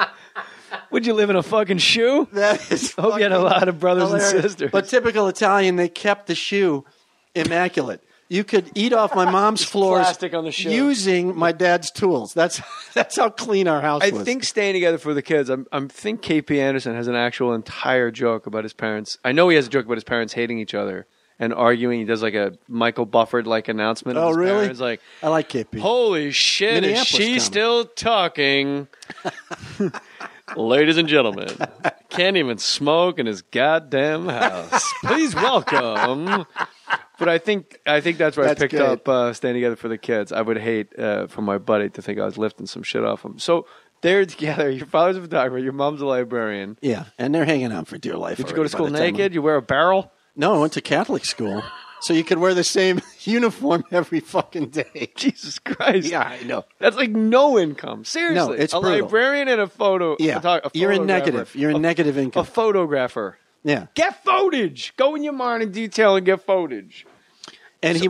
Would you live in a fucking shoe? That is I hope you had a lot of brothers hilarious. and sisters. But typical Italian, they kept the shoe immaculate. You could eat off my mom's floors plastic on the shoe. using my dad's tools. That's how clean our house was. I think staying together for the kids. I think KP Anderson has an actual entire joke about his parents. I know he has a joke about his parents hating each other and arguing. He does like a Michael Bufford-like announcement. Oh, of his really? Parents. Like, I like KP. Holy shit, is she comedy. still talking? Ladies and gentlemen, can't even smoke in his goddamn house. Please welcome. But I think that's where I picked up staying together for the kids. I would hate for my buddy to think I was lifting some shit off him. So they're together. Your father's a photographer. Your mom's a librarian. Yeah, and they're hanging out for dear life. Did you go to school naked? You wear a barrel? No, I went to Catholic school. So you could wear the same uniform every fucking day. Jesus Christ. Yeah, I know. That's like no income. Seriously. No, it's a brutal. librarian and a photo. Yeah, you're in negative. You're in negative income. A photographer. Yeah. Get footage. Go in your mind in detail and get footage. And he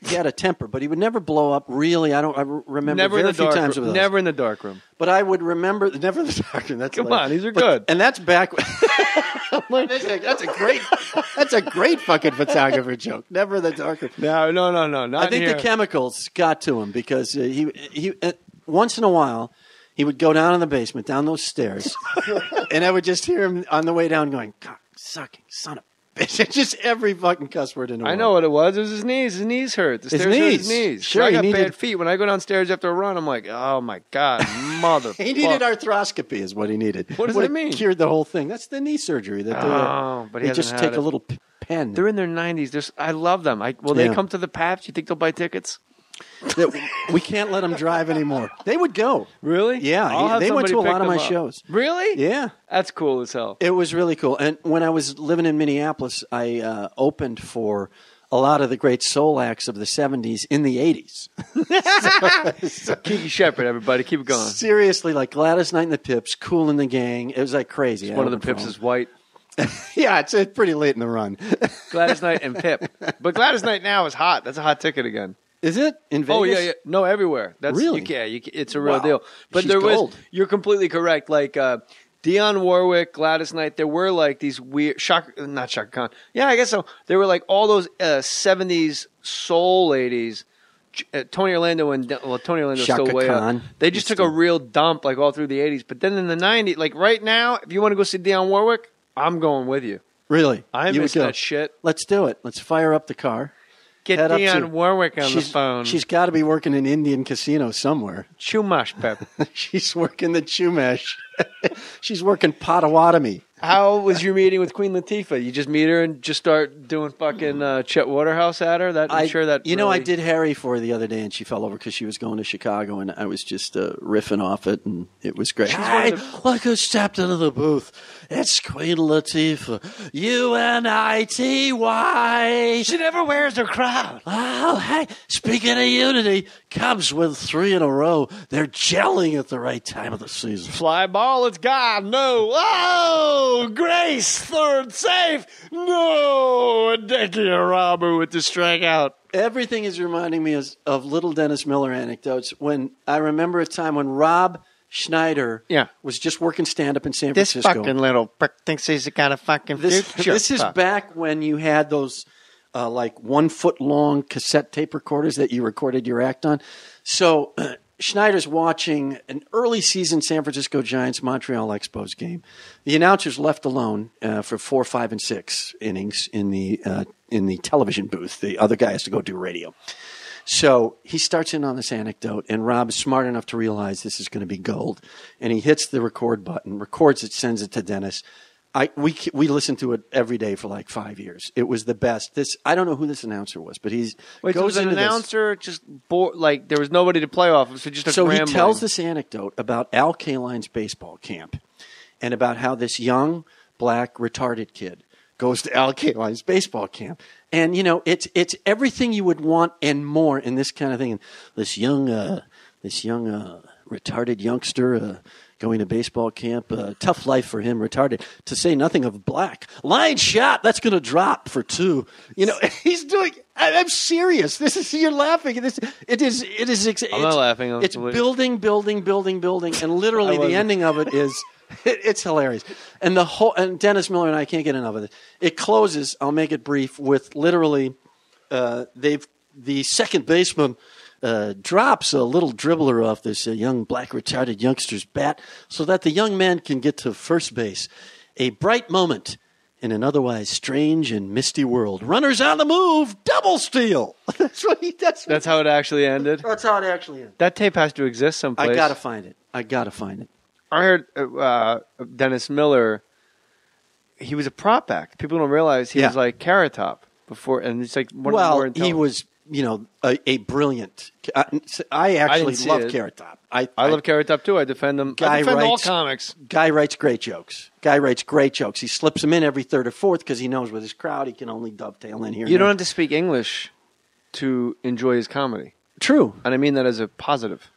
had a temper, but he would never blow up. Really, I remember never very in the few dark times room. with those. Never in the dark room. But I would remember never in the dark room. That's Come hilarious. on, these are good. And that's back. That's a great fucking photographer joke. Never in the dark room. No. Not I think here. the chemicals got to him because he once in a while he would go down in the basement, down those stairs, and I would just hear him on the way down going, "God, sucking son of." Just every fucking cuss word in the world. I know what it was. It was his knees. His knees hurt. The stairs hurt his knees. Sure, I got bad feet. When I go downstairs after a run, I'm like, oh my God, mother. He needed arthroscopy is what he needed. What does that mean? Cured the whole thing. That's the knee surgery. But they just take a little pen. They're in their 90s. I love them. Will they come to the Paps? You think they'll buy tickets? We can't let them drive anymore. They would go. Really? Yeah. They went to a lot of my shows. Really? Yeah. That's cool as hell. It was really cool. And when I was living in Minneapolis, I opened for a lot of the great soul acts of the 70s in the 80s. Kiki Shepard, everybody. Keep it going. Seriously, like Gladys Knight and the Pips, Kool and the Gang. It was like crazy. One of the Pips is white. Yeah, it's pretty late in the run. Gladys Knight and Pip. But Gladys Knight now is hot. That's a hot ticket again. Is it in Vegas? Oh yeah. No, everywhere. That's really. It's a real deal. But She's gold. You're completely correct. Like Dionne Warwick, Gladys Knight. There were like these weird not Chaka Khan. Yeah, I guess so. There were like all those 70s soul ladies. Tony Orlando Tony Orlando's Chaka still way Khan. up. They just took a real dump like all through the 80s. But then in the 90s, like right now, if you want to go see Dionne Warwick, I'm going with you. Really? I miss that shit. Let's do it. Let's fire up the car. Get Dionne Warwick on the phone. She's got to be working in Indian casino somewhere. Chumash, Pep. She's working the Chumash. She's working Potawatomi. How was your meeting with Queen Latifah? You just meet her and just start doing fucking Chet Waterhouse at her? I did Harry for her the other day, and she fell over because she was going to Chicago, and I was just riffing off it, and it was great. Hey, look who stepped into the booth. It's Queen Latifah. UNITY. She never wears her crown. Oh, hey, speaking of unity, Cubs with 3 in a row. They're gelling at the right time of the season. Fly ball, it's gone. No. Oh, Grace, third safe. No, Hideki Arabu with the strikeout. Everything is reminding me of Little Dennis Miller anecdotes. When I remember a time when Rob Schneider was just working stand-up in San Francisco. This fucking little prick thinks he's got a fucking future. This is back when you had those like 1 foot long cassette tape recorders that you recorded your act on. So Schneider's watching an early season San Francisco Giants Montreal Expos game. The announcer's left alone for 4, 5, and 6 innings in the television booth. The other guy has to go do radio. So he starts in on this anecdote, and Rob is smart enough to realize this is going to be gold. And he hits the record button, records it, sends it to Dennis. We listened to it every day for like 5 years. It was the best. I don't know who this announcer was, but goes was an announcer just like there was nobody to play off of, so he tells this anecdote about Al Kaline's baseball camp and about how this young black retarded kid goes to Al Kaline's baseball camp. And, you know, it's everything you would want and more in this kind of thing. And this young retarded youngster going to baseball camp, tough life for him, retarded. To say nothing of black. Line shot, that's going to drop for 2. You know, he's doing. I'm serious. You're laughing. It is. I'm not laughing. It's building, and literally the ending of it is. It's hilarious. And Dennis Miller and I can't get enough of it. It closes, I'll make it brief, with literally the second baseman drops a little dribbler off this young black retarded youngster's bat so that the young man can get to first base. A bright moment in an otherwise strange and misty world. Runners on the move, double steal. That's how it actually ended? That's how it actually ended. That tape has to exist someplace. I got to find it. I heard Dennis Miller, he was a prop act. People don't realize he was like Carrot Top before, and it's like one of the more he was, you know, a brilliant. I actually love Carrot Top. I love Carrot Top too. I defend him. I defend all comics. Guy writes great jokes. He slips them in every third or fourth because he knows with his crowd he can only dovetail in here. You don't have to speak English to enjoy his comedy. True, and I mean that as a positive.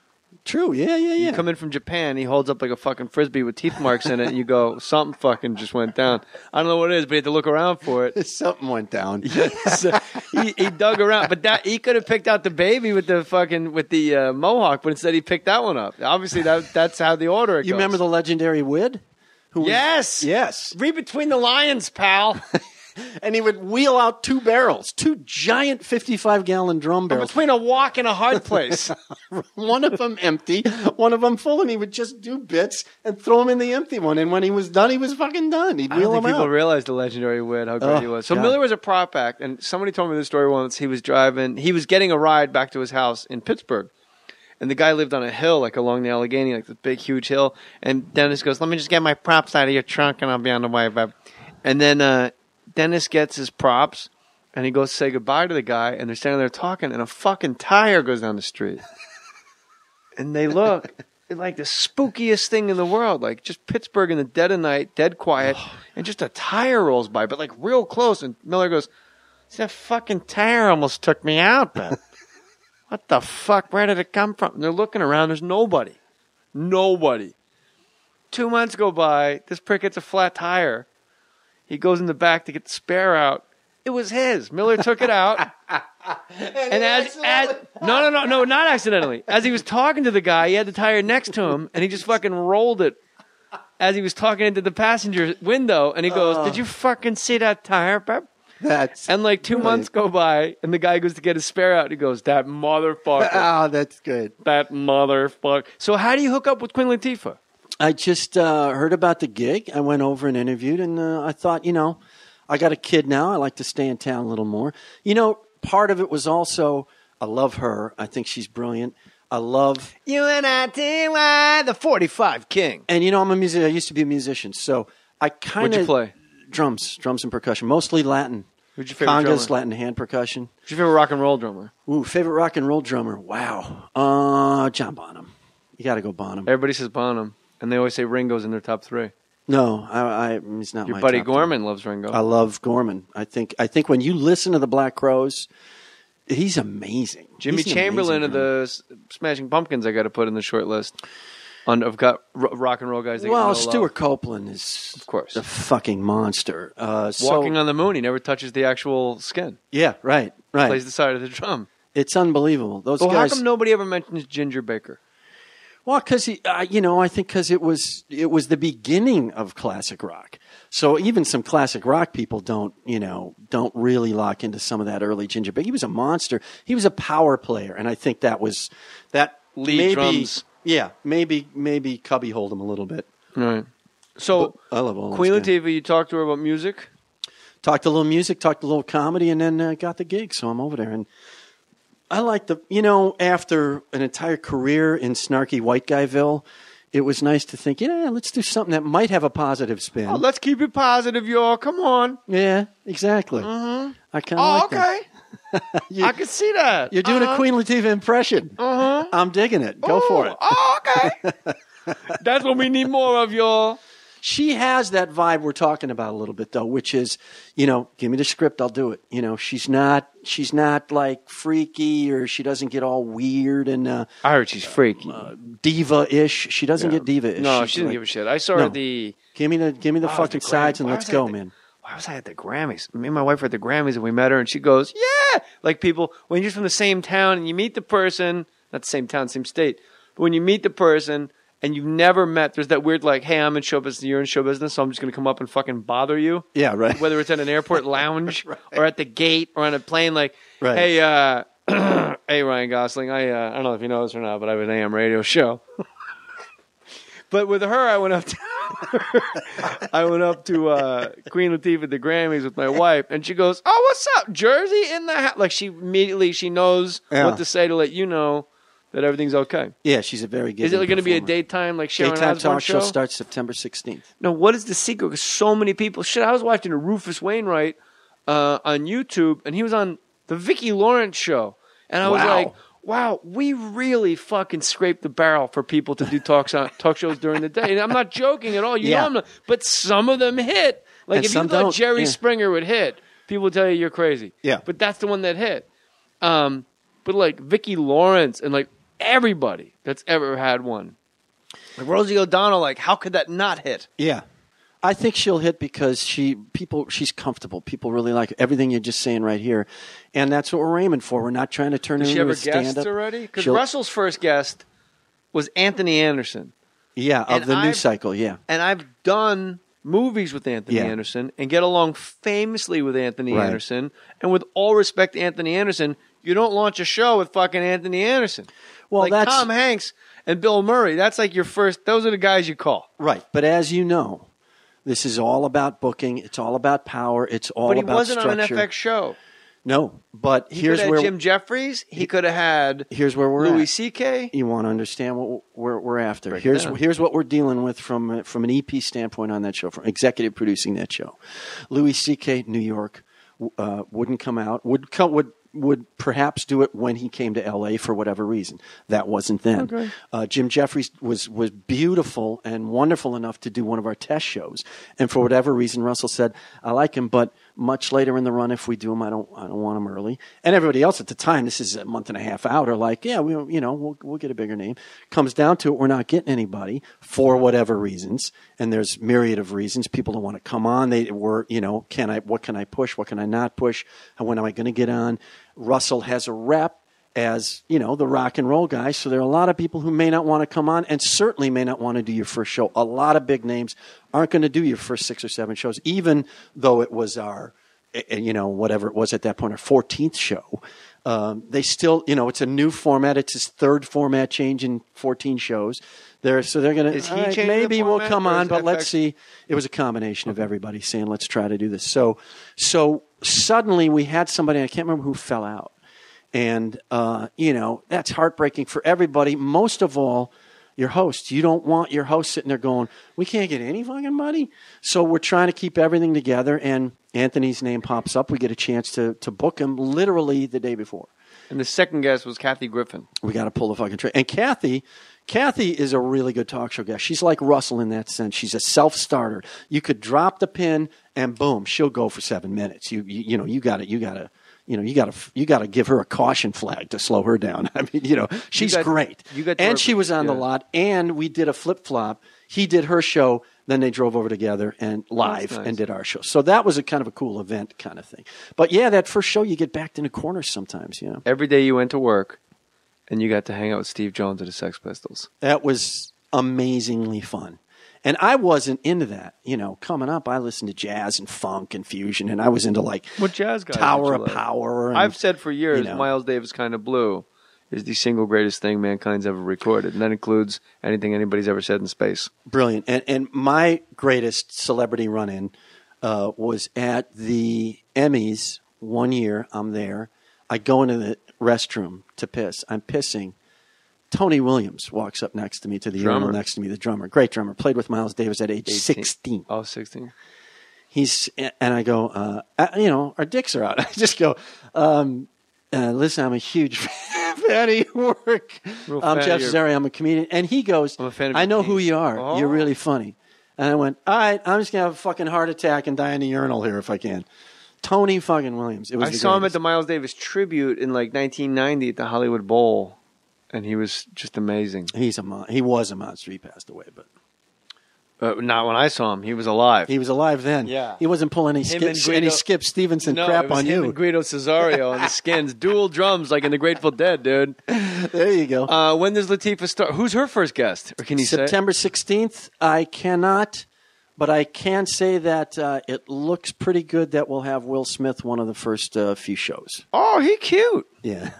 True, yeah. You come in from Japan, he holds up like a fucking Frisbee with teeth marks in it, and you go, something fucking just went down. I don't know what it is, but you had to look around for it. Something went down. So he dug around, but he could have picked out the baby with the mohawk, but instead he picked that one up. Obviously, that's how the order goes. You remember the legendary Wid? Yes. Read between the lines, pal. And he would wheel out 2 barrels, 2 giant 55-gallon drum barrels. Between a walk and a hard place. One of them empty, one of them full, and he would just do bits and throw them in the empty one. And when he was done, he was fucking done. He'd wheel them out. People realized the legendary Wid, how great he was. So God. Miller was a prop act, and somebody told me this story once. He was getting a ride back to his house in Pittsburgh. And the guy lived on a hill, like along the Allegheny, like this big, huge hill. And Dennis goes, let me just get my props out of your trunk, and I'll be on the way, babe. And then Dennis gets his props, and he goes to say goodbye to the guy, and they're standing there talking, and a fucking tire goes down the street. And they look, it's like the spookiest thing in the world, like just Pittsburgh in the dead of night, dead quiet, and just a tire rolls by, but like real close. And Miller goes, that fucking tire almost took me out, man. What the fuck? Where did it come from? And they're looking around, there's nobody. 2 months go by, this prick gets a flat tire. He goes in the back to get the spare out. It was his. Miller took it out. No, not accidentally. As he was talking to the guy, he had the tire next to him, and he just fucking rolled it as he was talking into the passenger window. And he goes, "Did you fucking see that tire, babe?" And like 2 months go by, and the guy goes to get his spare out. And he goes, "That motherfucker." Oh, that's good. That motherfucker. So how do you hook up with Queen Latifah? I just heard about the gig. I went over and interviewed, and I thought, you know, I got a kid now. I like to stay in town a little more. You know, part of it was also, I love her. I think she's brilliant. I love UNITY, the 45 King. And, you know, I'm a musician. I used to be a musician, so I kind of... What'd you play? Drums and percussion, mostly Latin. Who's your favorite Congas, drummer? Latin hand percussion. Who's your favorite rock and roll drummer? Ooh, favorite rock and roll drummer. Wow. John Bonham. You got to go Bonham. Everybody says Bonham. And they always say Ringo's in their top 3. No, he's not. Your my buddy top Gorman 3. loves Ringo. I love Gorman. I think when you listen to the Black Crowes, he's amazing. Jimmy Chamberlain of the Smashing Pumpkins, I got to put in the short list. I've got rock and roll guys. That Stuart Copeland is, of course, a fucking monster. Walking on the Moon, he never touches the actual skin. Yeah, right. Plays the side of the drum. It's unbelievable. Those guys. How come nobody ever mentions Ginger Baker? Well, because I think because it was the beginning of classic rock. So even some classic rock people don't really lock into some of that early Ginger Baker. He was a monster. He was a power player, and I think that lead drums. Yeah, maybe cubby hold him a little bit. Right. So, I love all Queen those guys. Latifah, you talked to her about music? Talked a little music, talked a little comedy, and then got the gig. So I'm over there. And I like after an entire career in snarky white guyville, it was nice to think, let's do something that might have a positive spin. Oh, let's keep it positive, y'all. Come on. Yeah, exactly. Mm-hmm. I kind of like okay. I can see that. You're doing a Queen Latifah impression. I'm digging it. Go for it. Oh, okay. That's what we need more of, y'all. She has that vibe we're talking about a little bit, though, which is, give me the script, I'll do it. She's not like freaky, or she doesn't get all weird and I heard she's freaky, diva-ish. She doesn't get diva-ish. No, she didn't give a shit. I saw her at the. Give me the fucking sides and let's go, man. Why was I at the Grammys? Me and my wife were at the Grammys and we met her and she goes, yeah! Like people, when you're from the same town and you meet the person, not the same town, same state, but when you meet the person and you've never met, there's that weird like, hey, I'm in show business, you're in show business, so I'm just going to come up and fucking bother you. Yeah, right. Whether it's at an airport lounge or at the gate or on a plane, like, right. Hey, hey, Ryan Gosling, I don't know if you know this or not, but I have an AM radio show. But with her, I went up to Queen Latifah at the Grammys with my wife, and she goes, "Oh, what's up, Jersey in the house?" Like she knows what to say to let you know that everything's okay. Yeah, she's a very good. Is it going to be a daytime like Sharon daytime Osbourne talk show? Starts September 16th. No, what is the secret? Because so many people. Shit, I was watching a Rufus Wainwright on YouTube, and he was on the Vicki Lawrence show, and I was like, wow, we really fucking scraped the barrel for people to do talk shows during the day. And I'm not joking at all. You know I'm not. But some of them hit. Like and if you thought Jerry Springer would hit, people would tell you you're crazy. Yeah. But that's the one that hit. But like Vicki Lawrence and like everybody that's ever had one. Like Rosie O'Donnell, like how could that not hit? Yeah. I think she'll hit because she's comfortable. People really like everything you're just saying right here. And that's what we're aiming for. We're not trying to turn it into a stand-up. Did she ever guest already? Because Russell's first guest was Anthony Anderson. Yeah, of the news cycle, yeah. And I've done movies with Anthony Anderson and get along famously with Anthony Anderson. And with all respect to Anthony Anderson, you don't launch a show with fucking Anthony Anderson. Well, like that's Tom Hanks and Bill Murray. That's like your first. Those are the guys you call. Right. But as you know, this is all about booking. It's all about power. It's all about structure. But he wasn't on an FX show. No, but here's where Jim Jeffries. He could have had. Here's where we're Louis C.K. You want to understand what we're after. Here's what we're dealing with from an EP standpoint on that show, from executive producing that show. Louis C.K. New York wouldn't come out. Would perhaps do it when he came to L.A. for whatever reason. That wasn't then. Okay. Jim Jeffries was beautiful and wonderful enough to do one of our test shows. And for whatever reason, Russell said, I like him, but much later in the run, if we do him, I don't want him early. And everybody else at the time, this is a month and a half out, are like, yeah, we'll get a bigger name. Comes down to it, we're not getting anybody for whatever reasons. And there's myriad of reasons. People don't want to come on. What can I push? What can I not push? And when am I going to get on? Russell has a rep as, the rock and roll guy. So there are a lot of people who may not want to come on and certainly may not want to do your first show. A lot of big names aren't going to do your first 6 or 7 shows, even though it was our, whatever it was at that point, our 14th show. They still, it's a new format. It's his 3rd format change in 14 shows. They're going to, maybe we'll come on, but let's see. It was a combination of everybody saying, let's try to do this. So suddenly we had somebody, I can't remember who fell out. And, that's heartbreaking for everybody. Most of all, your host. You don't want your host sitting there going, we can't get any fucking money. So we're trying to keep everything together. And Anthony's name pops up. We get a chance to book him literally the day before. And the second guest was Kathy Griffin. We got to pull the fucking trigger. And Kathy is a really good talk show guest. She's like Russell in that sense. She's a self-starter. You could drop the pin and boom, she'll go for 7 minutes. You got to give her a caution flag to slow her down. I mean, she's great. And she was on the lot, and we did a flip-flop. He did her show, then they drove over together and live and did our show. So that was a kind of a cool event kind of thing. But yeah, that first show, you get backed into corners sometimes, Every day you went to work, and you got to hang out with Steve Jones of the Sex Pistols. That was amazingly fun. And I wasn't into that. Coming up, I listened to jazz and funk and fusion, and I was into what jazz guys Tower of Power. And, I've said for years, Miles Davis Kind of Blue is the single greatest thing mankind's ever recorded, and that includes anything anybody's ever said in space. Brilliant. And my greatest celebrity run-in was at the Emmys one year. I'm there. I go into the restroom to piss. I'm pissing. Tony Williams walks up next to me to the urinal next to me, the drummer. Great drummer. Played with Miles Davis at age 16. Oh, 16. And I go, our dicks are out. I just go, listen, I'm a huge fan of your work. I'm Jeff Cesario. I'm a comedian. And he goes, I know who you are. Oh. You're really funny. And I went, all right, I'm just going to have a fucking heart attack and die in the urinal here if I can. Tony fucking Williams. I saw him at the Miles Davis tribute in like 1990 at the Hollywood Bowl, and he was just amazing. He was a monster. He passed away, but not when I saw him. He was alive. He was alive then. Yeah, he wasn't pulling any Skip Stevenson crap on you. Him and Guido Cesario on the Skins, dual drums like in the Grateful Dead, dude. There you go. When does Latifa start? Who's her first guest? Or can you September 16th. I cannot. But I can say that it looks pretty good that we'll have Will Smith one of the first few shows. Oh, he cute. Yeah.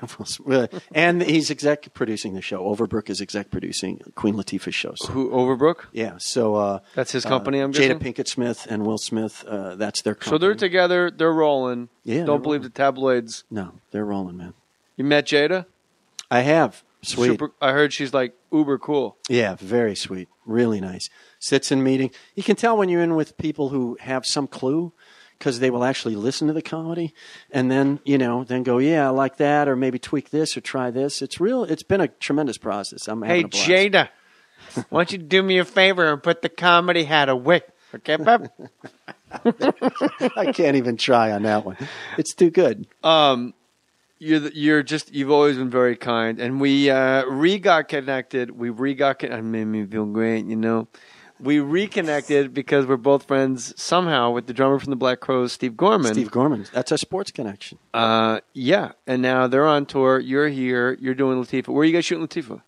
And he's exec producing the show. Overbrook is exec producing Queen Latifah's shows. Who, Overbrook? Yeah. So that's his company, I'm guessing? Jada Pinkett Smith and Will Smith, that's their company. So they're together. They're rolling. Yeah. Don't believe the tabloids. No, they're rolling, man. You met Jada? I have. Sweet. I heard she's like uber cool. Yeah, very sweet. Really nice. Sits in meeting. You can tell when you're in with people who have some clue because they will actually listen to the comedy and then, then go, yeah, I like that, or maybe tweak this or try this. It's real. It's been a tremendous process. I'm having a blast. Hey, Jada, why don't you do me a favor and put the comedy hat away? Okay, Bob? I can't even try on that one. It's too good. You've always been very kind, and we got connected. I made me feel great, We reconnected because we're both friends somehow with the drummer from the Black Crowes, Steve Gorman. Steve Gorman, that's a sports connection. Yeah, and now they're on tour. You're here. You're doing Latifa. Where are you guys shooting Latifa?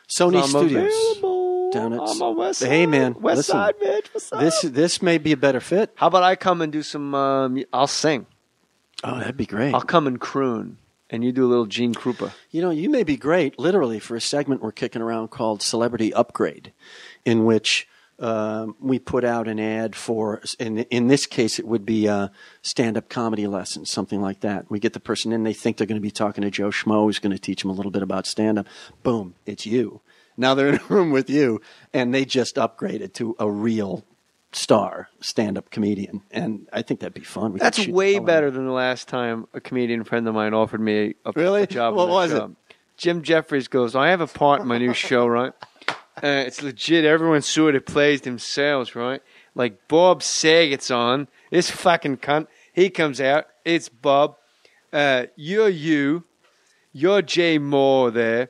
Sony Studios. Down at I'm on West Side. Hey man, West Side, bitch. What's up? This may be a better fit. How about I come and do some? I'll sing. Oh, that'd be great. I'll come and croon, and you do a little Gene Krupa. You may be great, literally, for a segment we're kicking around called Celebrity Upgrade, in which we put out an ad for, in this case, it would be stand-up comedy lessons, something like that. We get the person in, they think they're going to be talking to Joe Schmo, who's going to teach them a little bit about stand-up. Boom, it's you. Now they're in a room with you, and they just upgraded to a real star stand-up comedian, and I think that'd be fun. That's way better than the last time a comedian friend of mine offered me a job. What was it? Jim Jeffries goes, I have a part in my new show, right? It's legit. Everyone sort of plays themselves, right? Like Bob Saget's on. This fucking cunt. He comes out. It's Bob. You're you. You're Jay Mohr there.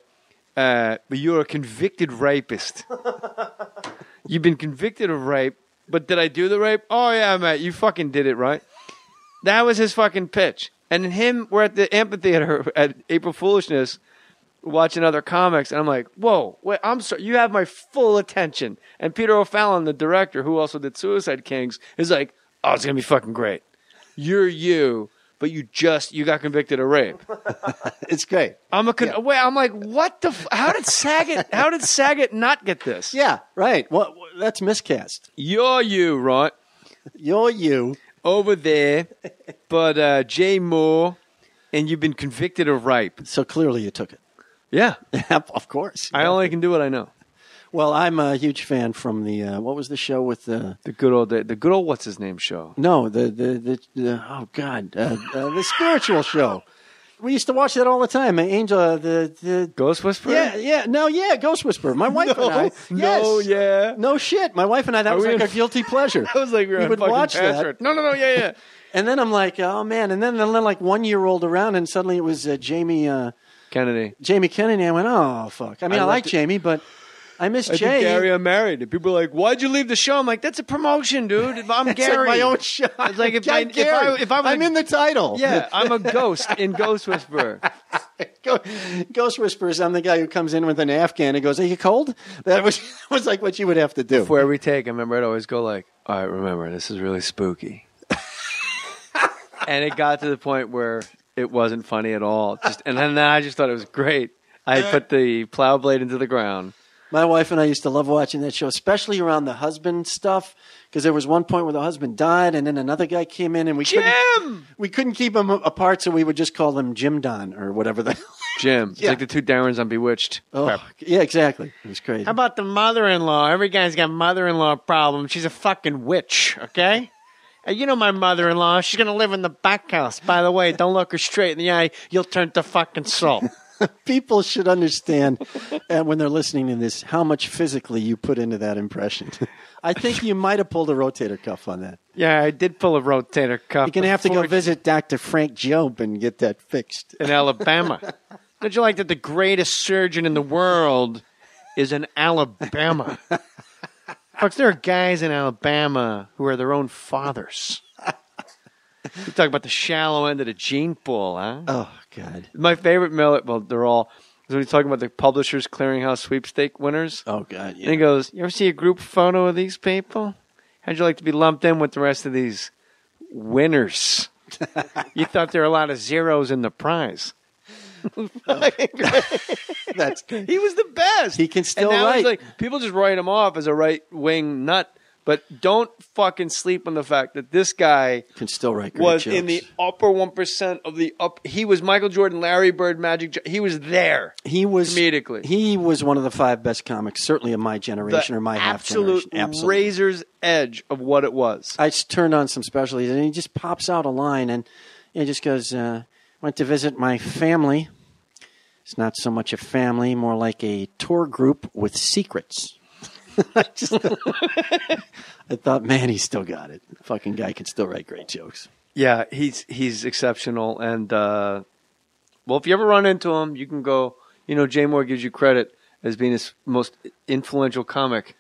But you're a convicted rapist. You've been convicted of rape. But did I do the rape? Oh, yeah, mate. You fucking did it, right? That was his fucking pitch. And then we're at the amphitheater at April Foolishness watching other comics. And I'm like, whoa, wait, I'm sorry. You have my full attention. And Peter O'Fallon, the director, who also did Suicide Kings, is like, oh, it's going to be fucking great. You're you, but you got convicted of rape. It's great. I'm like, what the? How did Saget not get this? Yeah, right. Well, that's miscast. You're you, right? You're you over there, but Jay Mohr, and you've been convicted of rape. So clearly, you took it. Yeah, of course. I only can do what I know. Well, I'm a huge fan from the what was the show with the good old what's his name show? No, the oh god, the spiritual show. We used to watch that all the time. Angel, the Ghost Whisperer. Yeah, Ghost Whisperer. My wife and I. Yes. No shit. My wife and I. That was like a guilty pleasure. I was like, we would watch that. No, yeah. And then I'm like, oh man. And then like 1 year rolled around, and suddenly it was Jamie Kennedy. Jamie Kennedy. I went, oh fuck. I mean, I like Jamie, but I miss Jay. Gary, I'm married. And people are like, why'd you leave the show? I'm like, that's a promotion, dude. I'm Gary. Like my own show. It's like I'm in the title. Yeah, I'm a ghost in Ghost Whisperer. Ghost Whisperers, I'm the guy who comes in with an Afghan and goes, are you cold? That was like what you would have to do. Before every take, I remember I'd always go like, all right, remember, this is really spooky. And it got to the point where it wasn't funny at all. And then I just thought it was great. I put the plow blade into the ground. My wife and I used to love watching that show, especially around the husband stuff, because there was one point where the husband died, and then another guy came in, and we couldn't keep them apart, so we would just call them Jim Don or whatever the Jim. It's like the two Darrens on Bewitched. Oh, yeah, exactly. It was crazy. How about the mother-in-law? Every guy's got mother-in-law problems. She's a fucking witch, okay? You know my mother-in-law. She's going to live in the back house. By the way, don't look her straight in the eye. You'll turn to fucking salt. People should understand, when they're listening to this, how much physically you put into that impression. I think you might have pulled a rotator cuff on that. Yeah, I did pull a rotator cuff. You're going to have to go visit Dr. Frank Job and get that fixed. In Alabama. Don't you like that the greatest surgeon in the world is in Alabama? Folks, there are guys in Alabama who are their own fathers. You talk about the shallow end of the gene pool, huh? Oh, God. My favorite Miller, well, they're all, when he's talking about the Publishers Clearinghouse sweepstake winners. Oh, God, yeah. And he goes, you ever see a group photo of these people? How'd you like to be lumped in with the rest of these winners? You thought there were a lot of zeros in the prize. That's good. He was the best. He can still and now write. He's like, people just write him off as a right-wing nut. But don't fucking sleep on the fact that this guy can still write great was jokes. in the upper 1% of the up. He was Michael Jordan, Larry Bird, he was there. He was comedically. He was one of the 5 best comics, certainly of my generation or my half generation. Absolute razor's edge of what it was. I turned on some specialties, and he just pops out a line, and he just goes, "Went to visit my family. It's not so much a family, more like a tour group with secrets." I thought, man, he's still got it. The fucking guy can still write great jokes. Yeah, he's exceptional. And, well, if you ever run into him, you can go, Jay Mohr gives you credit as being his most influential comic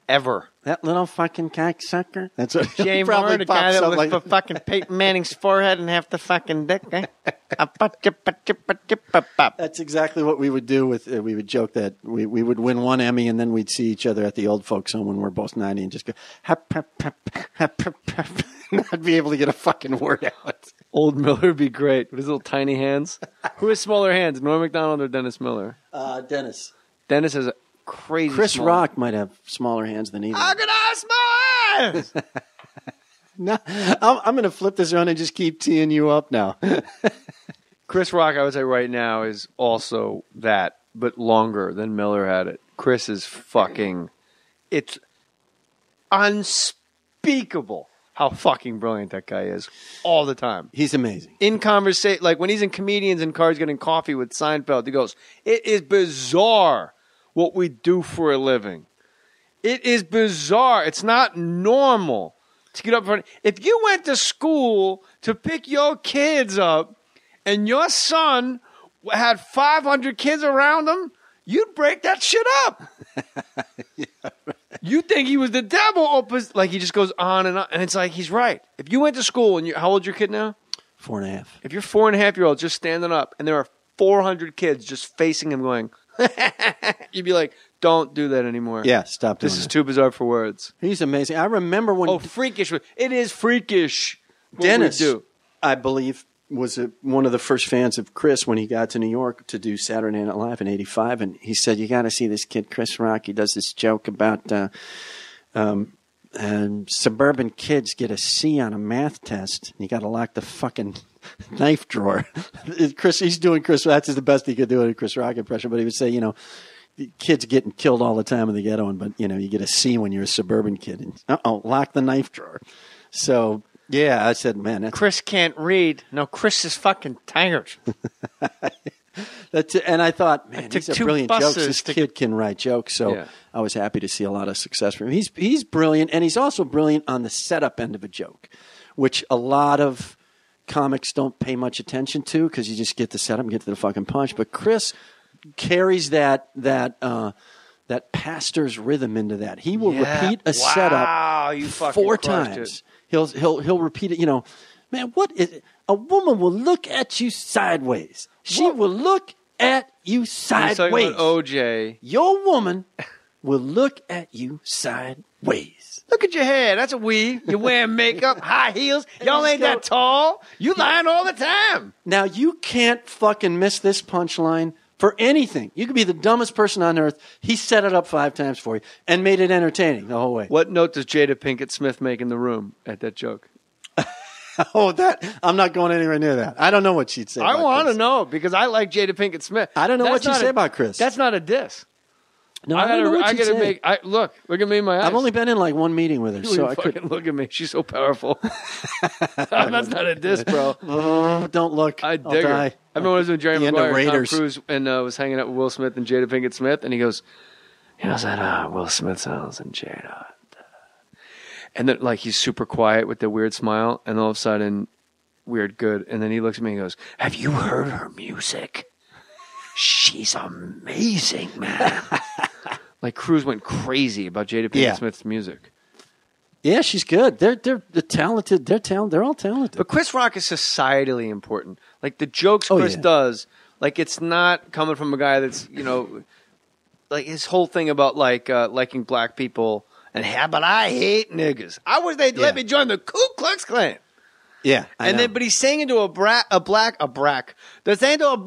ever. That little fucking cocksucker. That's what Jay Mohr, the guy that was for fucking Peyton Manning's forehead and half the fucking dick. Eh? That's exactly what we would do. We would joke that we would win one Emmy, and then we'd see each other at the old folks' home when we're both 90 and just go, hap, hap, hap, hap, hap, hap, not be able to get a fucking word out. Old Miller would be great with his little tiny hands. Who has smaller hands, Norm Macdonald or Dennis Miller? Dennis. Dennis has a crazy Chris small. Rock might have smaller hands than either. How can I have small hands? No, I'm going to flip this around and just keep teeing you up now. Chris Rock, I would say right now, is also that, but longer than Miller had it. Chris is fucking... It's unspeakable how fucking brilliant that guy is all the time. He's amazing. In conversation, like when he's in Comedians and Cars Getting Coffee with Seinfeld, he goes, it is bizarre what we do for a living. It is bizarre. It's not normal to get up in front. If you went to school to pick your kids up and your son had 500 kids around him, you'd break that shit up. Yeah, right. You think he was the devil. Like he just goes on. And it's like, he's right. If you went to school and how old's your kid now? 4.5. If you're 4.5-year-old just standing up and there are 400 kids just facing him going, you'd be like, don't do that anymore. Yeah, stop doing This is too bizarre for words. He's amazing. I remember when... Oh, freakish. It is freakish. Dennis, I believe, was one of the first fans of Chris when he got to New York to do Saturday Night Live in '85. And he said, you got to see this kid, Chris Rock. He does this joke about suburban kids get a C on a math test. You got to lock the fucking knife drawer. Chris, he's doing Chris. That's the best he could do in a Chris Rock impression. But he would say, kids getting killed all the time in the ghetto, but you get a C when you're a suburban kid. And, lock the knife drawer. So yeah, I said, man, Chris can't read. No, Chris is fucking tired. And I thought, man, these are brilliant jokes. This kid can write jokes. So I was happy to see a lot of success from him. He's brilliant, and he's also brilliant on the setup end of a joke, which a lot of comics don't pay much attention to because you just get the setup and get to the fucking punch. But Chris carries that pastor's rhythm into that. He will repeat a setup 4 times. He'll repeat it. Man, what is it? A woman will look at you sideways. She will look at you sideways. He's talking about OJ. Your woman will look at you sideways. Look at your hair. That's a weave. You're wearing makeup, high heels. Y'all ain't that tall. You lying all the time. Now, you can't fucking miss this punchline for anything. You could be the dumbest person on earth. He set it up 5 times for you and made it entertaining the whole way. What note does Jada Pinkett Smith make in the room at that joke? I'm not going anywhere near that. I don't know what she'd say. I want to know because I like Jada Pinkett Smith. I don't know what you say about Chris. That's not a diss. No, I don't know what you'd say. Look at me in my eyes. I've only been in like one meeting with her, so I couldn't look at me. She's so powerful. That's not a diss, bro. Don't look. I dig her. I remember when I was with Jerry Maguire, Tom Cruise, and was hanging out with Will Smith and Jada Pinkett Smith, and he goes, that Will Smith sounds and Jada. And then, like, he's super quiet with the weird smile, and all of a sudden, weird good. And then he looks at me and goes, have you heard her music? She's amazing, man. Like, Cruise went crazy about Jada Pinkett Smith's music. Yeah, she's good. They're talented. They're all talented. But Chris Rock is societally important. Like, the jokes Chris does, like, it's not coming from a guy that's, like, his whole thing about, like, liking black people. But I hate niggas. I wish they'd let me join the Ku Klux Klan. Yeah, but he's saying into a black audience. They're saying to a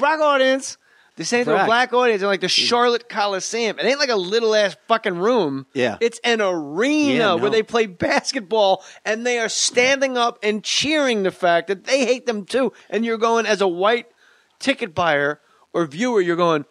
black audience in like the Charlotte Coliseum. It ain't like a little ass fucking room. Yeah, it's an arena where they play basketball and they are standing up and cheering the fact that they hate them too. And you're going as a white ticket buyer or viewer, you're going,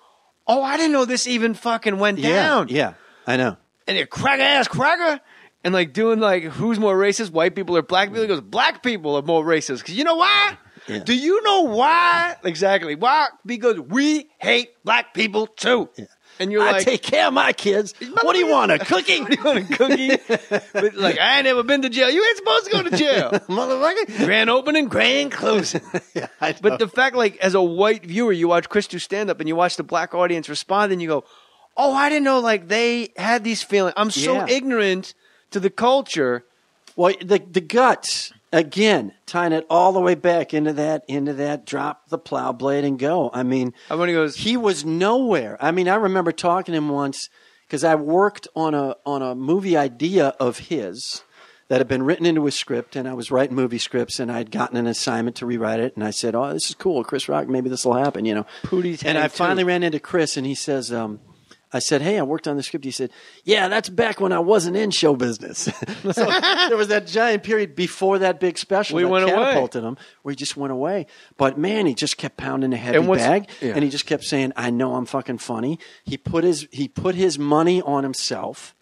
oh, I didn't know this even fucking went down. Yeah, I know. And you're cracker, and like doing like who's more racist, white people or black people? He goes, black people are more racist. Because you know why? Yeah. Do you know why? Exactly. Why? Because we hate black people too. Yeah. And you're like, I take care of my kids. What do you want, a cookie? What do you want, a cookie? But like, I ain't never been to jail. You ain't supposed to go to jail. Motherfucker. Grand opening, grand closing. But the fact, like, as a white viewer, you watch Chris do stand-up and you watch the black audience respond and you go, oh, I didn't know, like, they had these feelings. I'm so ignorant to the culture. Well, the guts, again, tying it all the way back into that drop the plow blade and go. I mean, he was nowhere. I mean, I remember talking to him once because I worked on a movie idea of his that had been written into a script, and I was writing movie scripts, and I'd gotten an assignment to rewrite it, and I said, oh, this is cool, Chris Rock, maybe this will happen, And I finally ran into Chris, and he says, I said, hey, I worked on the script. He said, yeah, that's back when I wasn't in show business. So there was that giant period before that big special that catapulted him, where he just went away. But, man, he just kept pounding a heavy bag, and he just kept saying, I know I'm fucking funny. He put his money on himself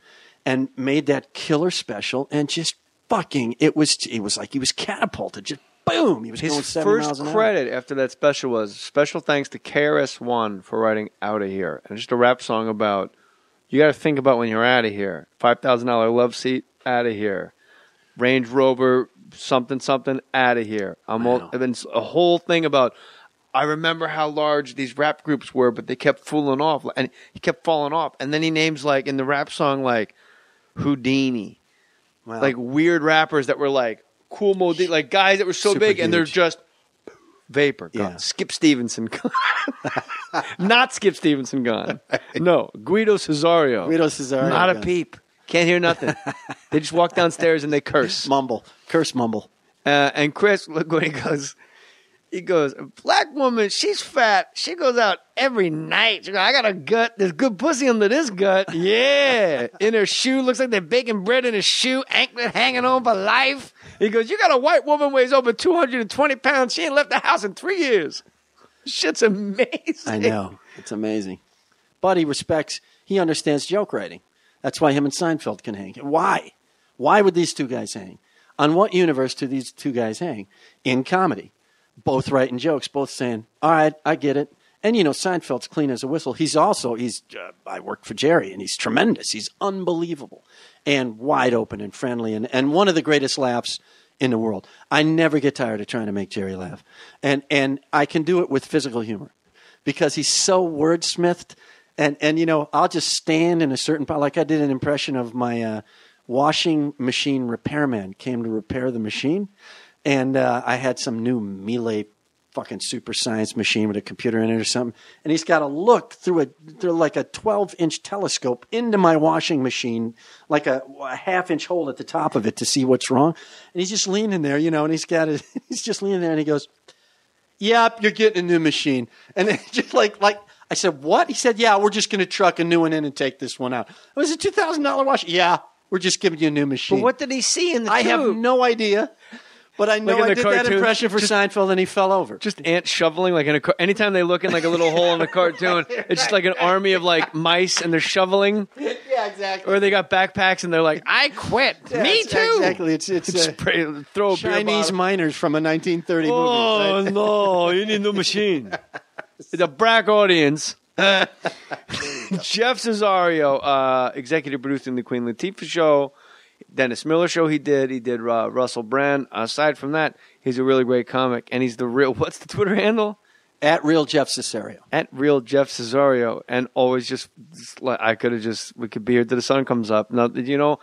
and made that killer special, and just fucking, it was like he was catapulted, just boom! He was going 7 miles an hour. His first credit after that special was special thanks to KRS-One for writing "Out of Here," and just a rap song about you got to think about when you're out of here. $5,000 love seat, out of here. Range Rover, something, out of here. I've been a whole thing about. I remember how large these rap groups were, but they kept fooling off, and he kept falling off. And then he names like in the rap song like Houdini, like weird rappers that were like. Cool Modi, like guys that were so big, and they're just vapor gone. Skip Stevenson gone. Not Skip Stevenson gone. No, Guido Cesario. Not a peep. Can't hear nothing. They just walk downstairs and they curse. Curse mumble. And Chris, look what he goes. He goes, a black woman, she's fat. She goes out every night. She goes, I got a gut. There's good pussy under this gut. Yeah. In her shoe. Looks like they're baking bread in her shoe. Anklet hanging on for life. He goes, you got a white woman weighs over 220 pounds. She ain't left the house in 3 years. Shit's amazing. I know. It's amazing. But he understands joke writing. That's why him and Seinfeld can hang. Why? Why would these two guys hang? On what universe do these two guys hang? In comedy. Both writing jokes, both saying, all right, I get it. And, Seinfeld's clean as a whistle. I worked for Jerry, and he's tremendous. He's unbelievable and wide open and friendly and one of the greatest laughs in the world. I never get tired of trying to make Jerry laugh. And I can do it with physical humor because he's so wordsmithed. And I'll just stand in a certain part. Like I did an impression of my washing machine repairman came to repair the machine. And I had some new Miele fucking super science machine with a computer in it or something. And he's got to look through like a 12-inch telescope into my washing machine, like a half-inch hole at the top of it to see what's wrong. And he's just leaning there, and he's just leaning there and he goes, "Yep, you're getting a new machine." And then just like I said, "What?" He said, "Yeah, we're just going to truck a new one in and take this one out." It was a $2,000 wash. "Yeah, we're just giving you a new machine." But what did he see in the tube? I have no idea. But I know I did that impression for Seinfeld, and he fell over. Just ants shoveling, like anytime they look in like a little hole in the cartoon, it's just like an army of like mice, and they're shoveling. Yeah, exactly. Or they got backpacks, and they're like, "I quit." Yeah, Me too. Exactly. It's throw a Chinese miners from a 1930 movie. Oh right? no! You need a new machine. It's a black audience. Jeff Cesario, executive producing the Queen Latifah show. Dennis Miller show he did Russell Brand. Aside from that, he's a really great comic, and he's the real, what's the Twitter handle? At Real Jeff Cesario. At Real Jeff Cesario. And always just like, we could be here till the sun comes up. Now,